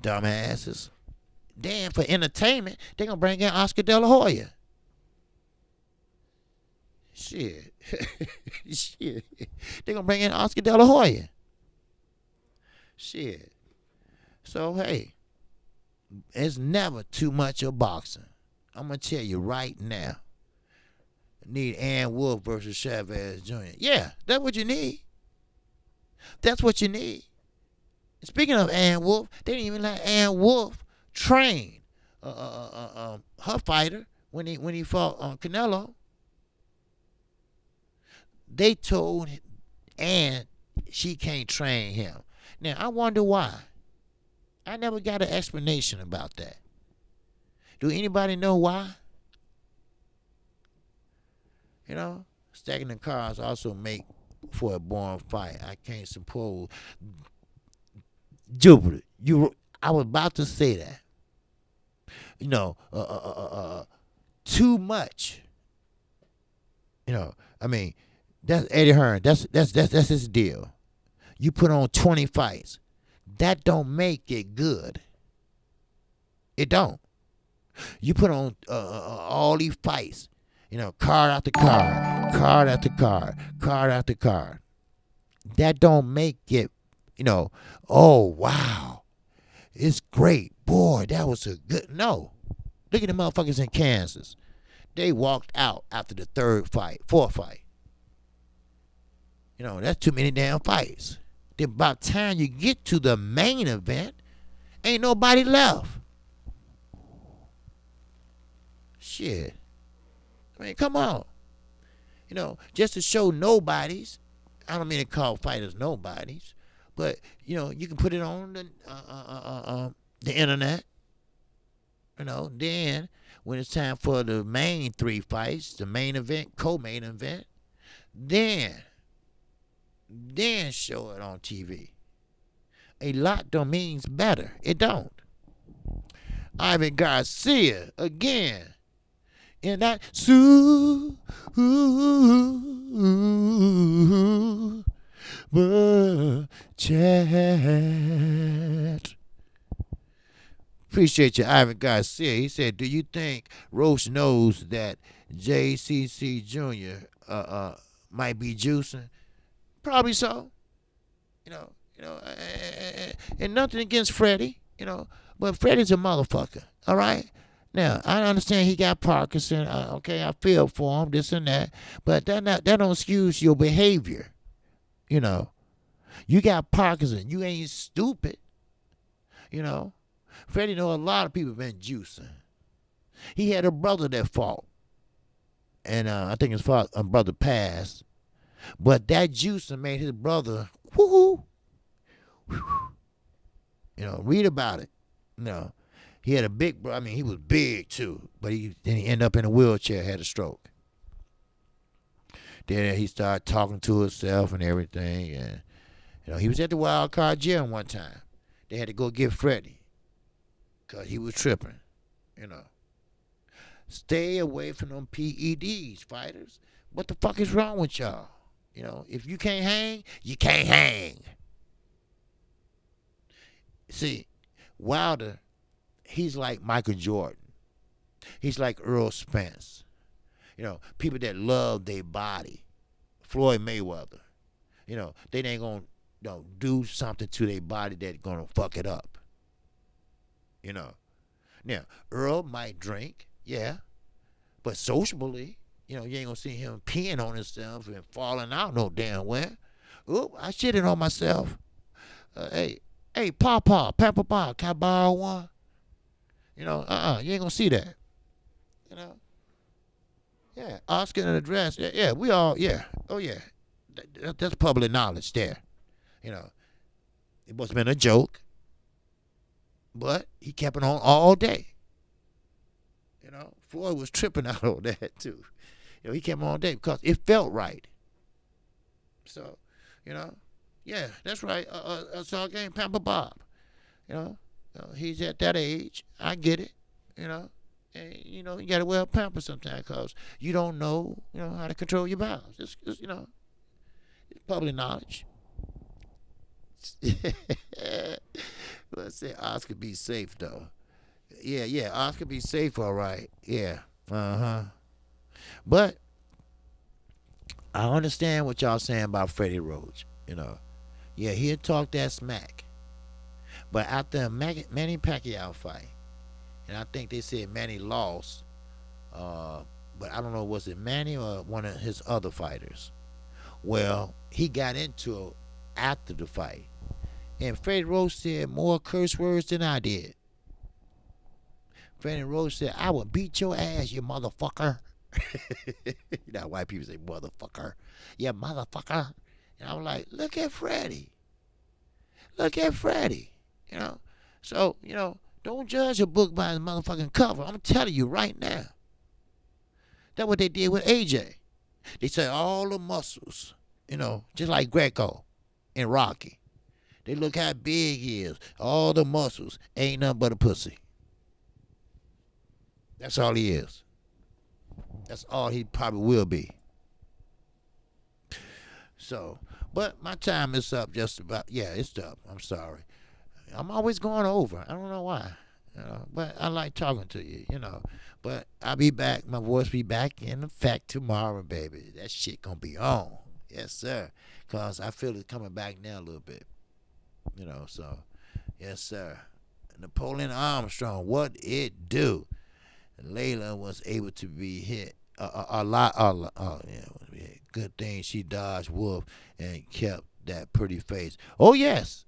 [SPEAKER 1] Dumbasses. Then for entertainment, they gonna bring in Oscar De La Hoya. Shit. Shit. They gonna bring in Oscar De La Hoya. Shit. So hey, it's never too much of boxing. I'm gonna tell you right now. Need Ann Wolfe versus Chavez Jr. Yeah, that's what you need. That's what you need. Speaking of Ann Wolfe, they didn't even let Ann Wolfe train her fighter when he fought Canelo. They told Ann she can't train him. Now I wonder why. I never got an explanation about that. Do anybody know why? You know, stacking the cards also make for a boring fight. I can't suppose. Jupiter, I was about to say that. You know, too much. You know, I mean, that's Eddie Hearn. That's his deal. You put on 20 fights. That don't make it good. It don't. You put on all these fights. You know, card after card, card after card, card after card. That don't make it, you know, oh, wow. It's great. Boy, that was a good. No. Look at the motherfuckers in Kansas. They walked out after the fourth fight. You know, that's too many damn fights. Then by the time you get to the main event, ain't nobody left. Shit. I mean, come on. You know, just to show nobodies. I don't mean to call fighters nobodies, but you know, you can put it on the internet. You know, then when it's time for the main 3 fights, the main event, co-main event, then show it on TV. A lot don't means better. It don't. Ivan Garcia again. In that super chat. Appreciate you, Ivan Garcia. He said, do you think Roach knows that JCC Jr. Might be juicing? Probably so. You know, and nothing against Freddie, you know, but Freddie's a motherfucker, all right? Now, I understand he got Parkinson. Okay, I feel for him, this and that. But that don't excuse your behavior. You know, you got Parkinson. You ain't stupid. You know, Freddie know a lot of people been juicing. He had a brother that fought. And I think his brother passed. But that juicing made his brother, woohoo. You know, read about it. You know. He had a big, I mean, he was big too, but then he ended up in a wheelchair, had a stroke. Then he started talking to himself and everything, and you know, he was at the wild card gym one time. They had to go get Freddie, cause he was tripping, you know. Stay away from them PEDs, fighters. What the fuck is wrong with y'all? You know, if you can't hang, you can't hang. See, Wilder, he's like Michael Jordan. He's like Earl Spence. You know, people that love their body. Floyd Mayweather. You know, they ain't going to do something to their body that's going to fuck it up. You know. Now, Earl might drink, yeah. But sociably, you know, you ain't going to see him peeing on himself and falling out no damn where. Oop, I shitted on myself. Hey, Papa, can I borrow one? You know, you ain't gonna see that. You know? Yeah, Oscar in a dress. Yeah, we all, yeah. Oh, yeah. That's public knowledge there. You know, it must have been a joke, but he kept it on all day. You know, Floyd was tripping out on that, too. You know, he kept on all day because it felt right. So, you know, yeah, that's right. Saw game Pamper Bob. You know? He's at that age. I get it, you know. And, you know, you got to wear a pamper sometimes because you don't know, how to control your bowels. It's it's public knowledge. Let's say Oscar be safe, though. Yeah, Oscar be safe, all right. Yeah, uh-huh. But I understand what y'all saying about Freddie Roach, Yeah, he'll talk that smack. But after a Manny Pacquiao fight, and I think they said Manny lost, but I don't know, was it Manny or one of his other fighters? Well, he got into it after the fight. And Freddie Roach said more curse words than I did. Freddie Roach said, I will beat your ass, you motherfucker. You know how white people say motherfucker. Yeah, motherfucker. And I was like, look at Freddie. Look at Freddie. So, don't judge a book by its motherfucking cover. I'm telling you right now. That's what they did with AJ. They said all the muscles, just like Greco and Rocky. They look how big he is. All the muscles ain't nothing but a pussy. That's all he is. That's all he probably will be. So, but my time is up just about. Yeah, it's up. I'm sorry. I'm always going over. I don't know why. But I like talking to you, But I'll be back. My voice be back in effect tomorrow, baby. That shit gonna be on. Yes, sir. Because I feel it coming back now a little bit. So, yes, sir. Napoleon Armstrong, what it do? Layla was able to be hit a lot. Good thing she dodged Wolf and kept that pretty face. Oh, yes.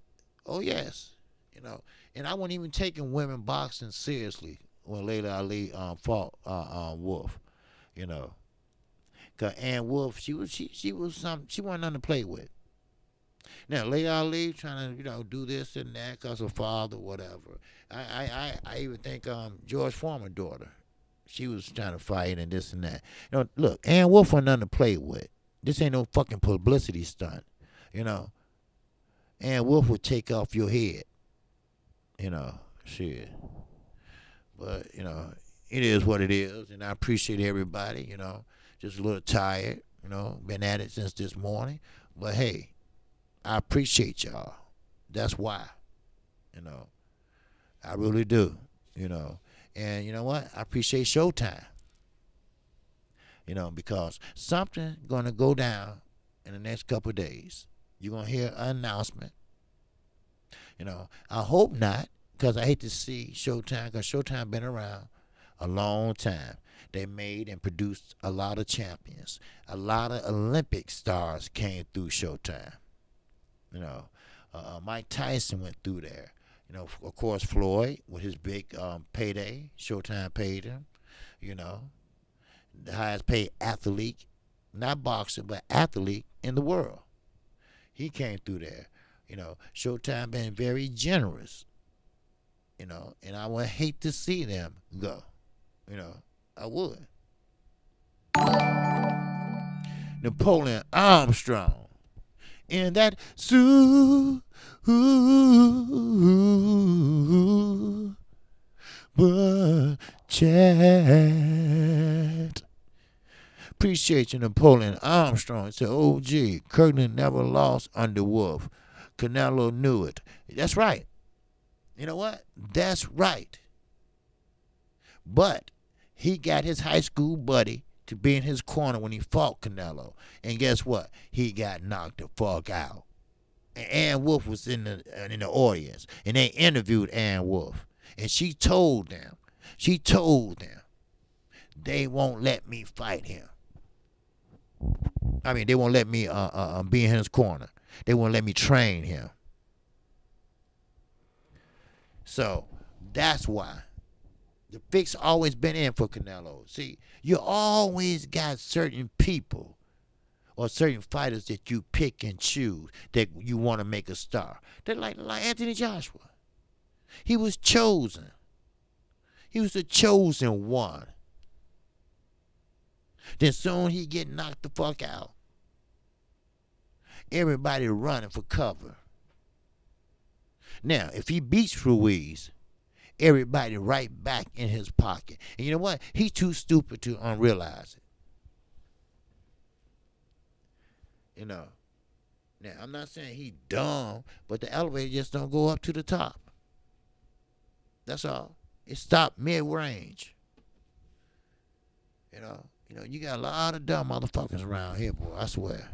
[SPEAKER 1] And I wasn't even taking women boxing seriously when Layla Ali fought Wolf. Cause Ann Wolf, she wasn't nothing to play with. Now Layla Ali trying to do this and that cause her father, whatever. I even think George Foreman's daughter, she was trying to fight and this and that. Look, Ann Wolf wasn't nothing to play with. This ain't no fucking publicity stunt. Ann Wolf would take off your head. Shit. But, it is what it is, and I appreciate everybody, just a little tired, been at it since this morning. But hey, I appreciate y'all. That's why. I really do, And you know what? I appreciate Showtime. Because something gonna go down in the next couple of days. You're gonna hear an announcement. I hope not, because I hate to see Showtime, because Showtime been around a long time. They made and produced a lot of champions. A lot of Olympic stars came through Showtime. Mike Tyson went through there. Of course, Floyd with his big payday. Showtime paid him. The highest paid athlete, not boxer, but athlete in the world. He came through there. Showtime been very generous. And I would hate to see them go. I would. Napoleon Armstrong in that super chat. Appreciate you, Napoleon Armstrong. It said, OG, Kirkland never lost under Wolf. Canelo knew it. That's right. You know what? That's right. But he got his high school buddy to be in his corner when he fought Canelo. And guess what? He got knocked the fuck out. And Ann Wolf was in the audience. And they interviewed Ann Wolf. And she told them, they won't let me fight him. I mean, they won't let me be in his corner. They won't let me train him. So that's why. The fix always been in for Canelo. See, you always got certain people or certain fighters that you pick and choose that you want to make a star. They're like Anthony Joshua. He was chosen. He was the chosen one. Then soon he get knocked the fuck out. Everybody running for cover. Now, if he beats Ruiz, everybody right back in his pocket. And you know what? He's too stupid to unrealize it. You know. Now, I'm not saying he dumb, but the elevator just don't go up to the top. That's all. It stopped mid-range. You got a lot of dumb motherfuckers around here, boy. I swear.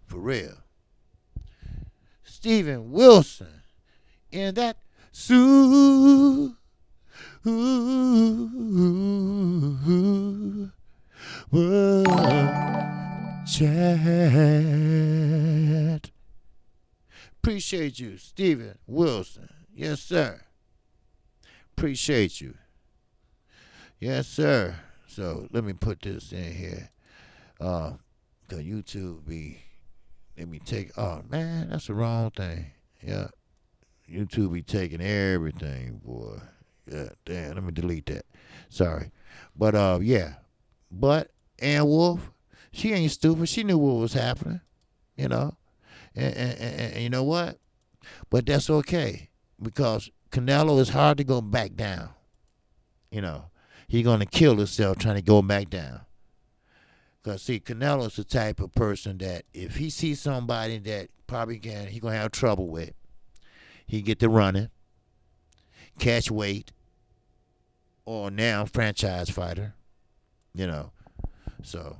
[SPEAKER 1] For real. Steven Wilson in that chat. Appreciate you, Steven Wilson. Yes, sir. Appreciate you. Yes, sir. So let me put this in here. Cause YouTube let me take. Oh man, that's the wrong thing. Yeah, YouTube be taking everything, boy. Yeah, damn. Let me delete that. Sorry, but yeah. But Ann Wolf, she ain't stupid. She knew what was happening. And you know what? But that's okay because Canelo is hard to go back down. He's gonna kill himself trying to go back down. Because, see, Canelo's the type of person that if he sees somebody that probably he going to have trouble with, he get to running, catch weight, or now franchise fighter, So,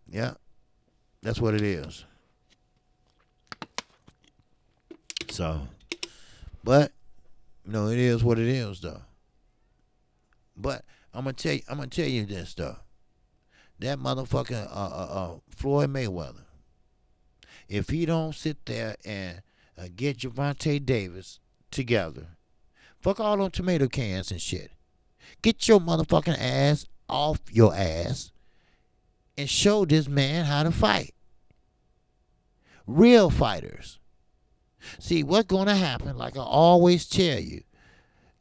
[SPEAKER 1] yeah, that's what it is. So, but, it is what it is, though. But I'm gonna tell you this, though. That motherfucking Floyd Mayweather, if he don't sit there and get Gervonta Davis together, fuck all them tomato cans and shit. Get your motherfucking ass off your ass and show this man how to fight. Real fighters. See, what's going to happen, like I always tell you,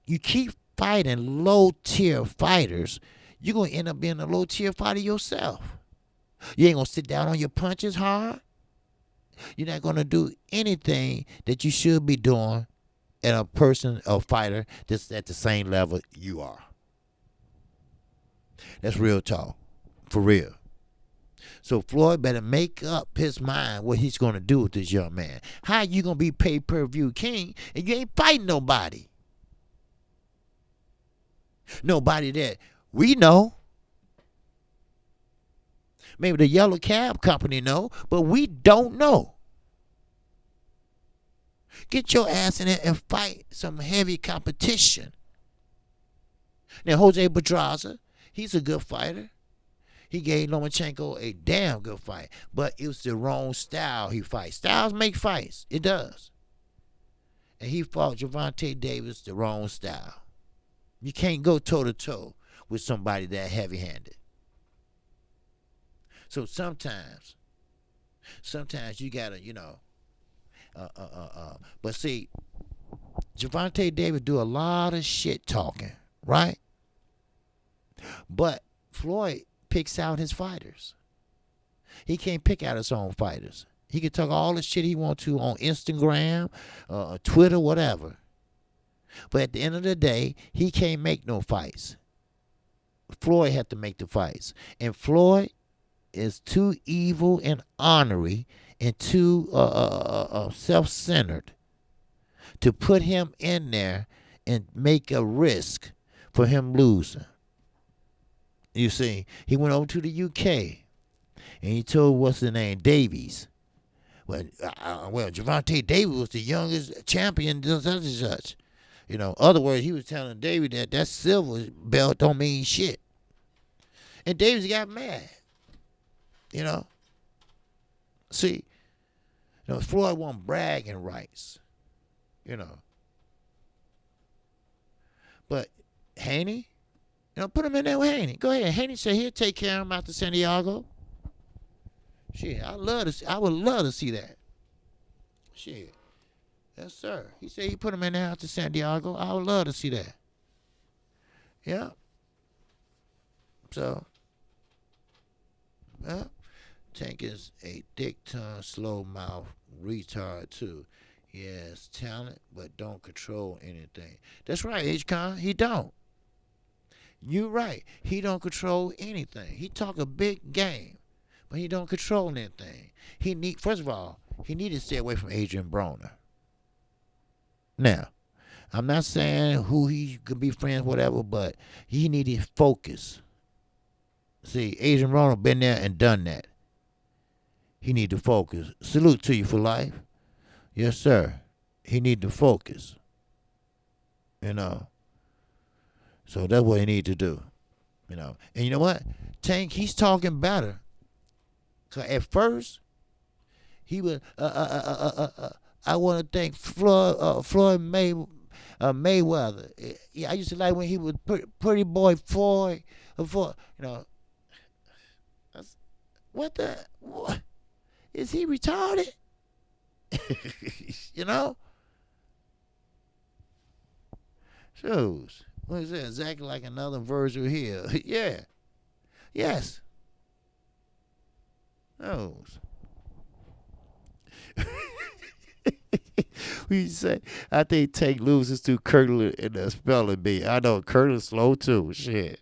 [SPEAKER 1] you keep fighting low-tier fighters, you're going to end up being a low-tier fighter yourself. You ain't going to sit down on your punches hard. You're not going to do anything that you should be doing in a fighter that's at the same level you are. That's real talk. For real. So Floyd better make up his mind what he's going to do with this young man. How you going to be pay-per-view king and you ain't fighting nobody? Nobody that we know. Maybe the Yellow Cab Company know, but we don't know. Get your ass in there and fight some heavy competition. Now, Jose Pedraza, he's a good fighter. He gave Lomachenko a damn good fight, but it was the wrong style he fights. Styles make fights. It does. And he fought Gervonta Davis the wrong style. You can't go toe-to-toe with somebody that heavy-handed. So sometimes you gotta, but see, Gervonta Davis do a lot of shit talking, right? But Floyd picks out his fighters. He can't pick out his own fighters. He can talk all the shit he wants to on Instagram, Twitter, whatever. But at the end of the day, he can't make no fights. Floyd had to make the fights. And Floyd is too evil and ornery and too self-centered to put him in there and make a risk for him losing. You see, he went over to the UK and he told, what's the name, Davies. Well, Gervonta Davis was the youngest champion, such and such. Other words, he was telling David that silver belt don't mean shit. And Davis got mad. See, Floyd wasn't bragging rights. But Haney, put him in there with Haney. Go ahead. Haney said he'll take care of him out to San Diego. Shit, I would love to see that. Shit. Yes, sir. He said he put him in there out to San Diego. I would love to see that. Yeah. So, Tank is a dick tongue, slow mouth retard too. He has talent, but don't control anything. That's right, H-Con. He don't. You right. He don't control anything. He talk a big game, but he don't control anything. First of all, he need to stay away from Adrian Broner. Now, I'm not saying who he could be friends, whatever, but he need to focus. See, Adrian Broner been there and done that. He need to focus. Salute to you for life. Yes, sir. He need to focus. You know. So that's what he need to do. You know. And you know what? Tank, he's talking better. Cause at first, he was I want to thank Floyd Mayweather. Yeah, I used to like when he was pretty boy Floyd. You know, what is he retarded? You know? Shows. What is that? Exactly like another Virgil here. Yeah. Yes. Shows. We say, I think Tank loses to Kirtland in the spelling bee. I know Kirtland's slow too. Shit.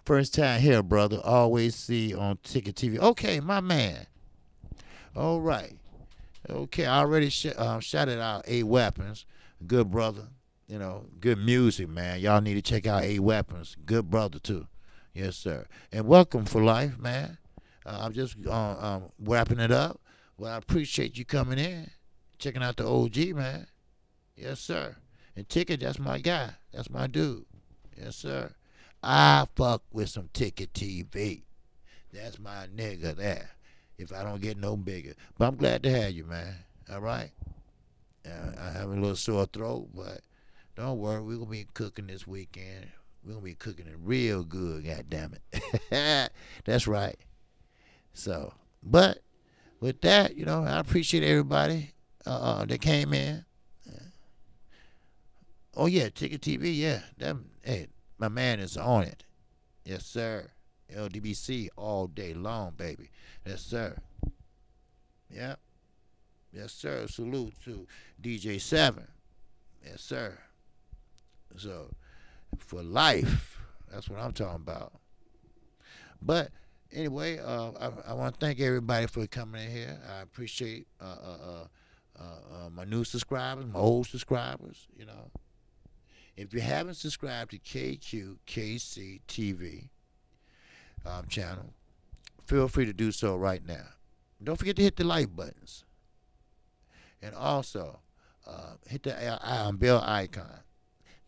[SPEAKER 1] First time here, brother. Always see on Ticket TV. Okay, my man. All right. Okay, I already shouted out A Weapons. Good brother. You know, good music, man. Y'all need to check out A Weapons. Good brother, too. Yes, sir. And welcome for life, man. I'm just wrapping it up. Well, I appreciate you coming in, checking out the OG, man. Yes, sir. And Ticket, that's my guy. That's my dude. Yes, sir. I fuck with some Ticket TV. That's my nigga there. If I don't get no bigger. But I'm glad to have you, man. All right? I have a little sore throat, but don't worry. We're going to be cooking this weekend. We're going to be cooking it real good, goddammit. That's right. So, but with that, you know, I appreciate everybody that came in. Oh, yeah, Ticket TV, yeah. Hey, my man is on it. Yes, sir. LDBC all day long, baby. Yes, sir. Yeah. Yes, sir. Salute to DJ 7. Yes, sir. So, for life, that's what I'm talking about. But anyway, I want to thank everybody for coming in here. I appreciate my new subscribers, my old subscribers, you know. If you haven't subscribed to KQKC TV channel, feel free to do so right now. Don't forget to hit the like buttons. And also, hit the bell icon.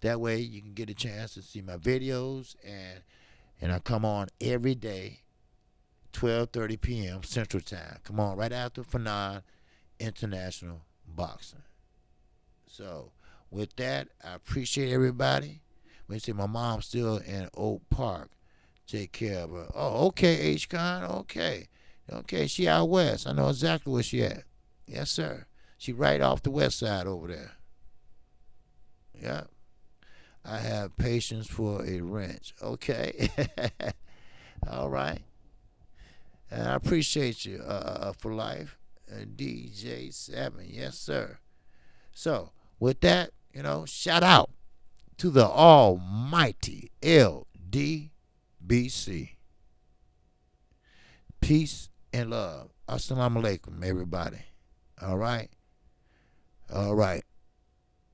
[SPEAKER 1] That way you can get a chance to see my videos. And I come on every day, 12:30 p.m. Central Time. Come on, right after Fanon International Boxing. So, with that, I appreciate everybody. When you see my mom's still in Oak Park, take care of her. Oh, okay, H-Con, okay. Okay, she out west. I know exactly where she at. Yes, sir. She right off the west side over there. Yeah. I have patience for a wrench. Okay. All right. And I appreciate you for life. DJ 7. Yes, sir. So, with that, you know, shout out to the almighty LDBC. Peace and love. Assalamu alaikum, everybody. All right? All right.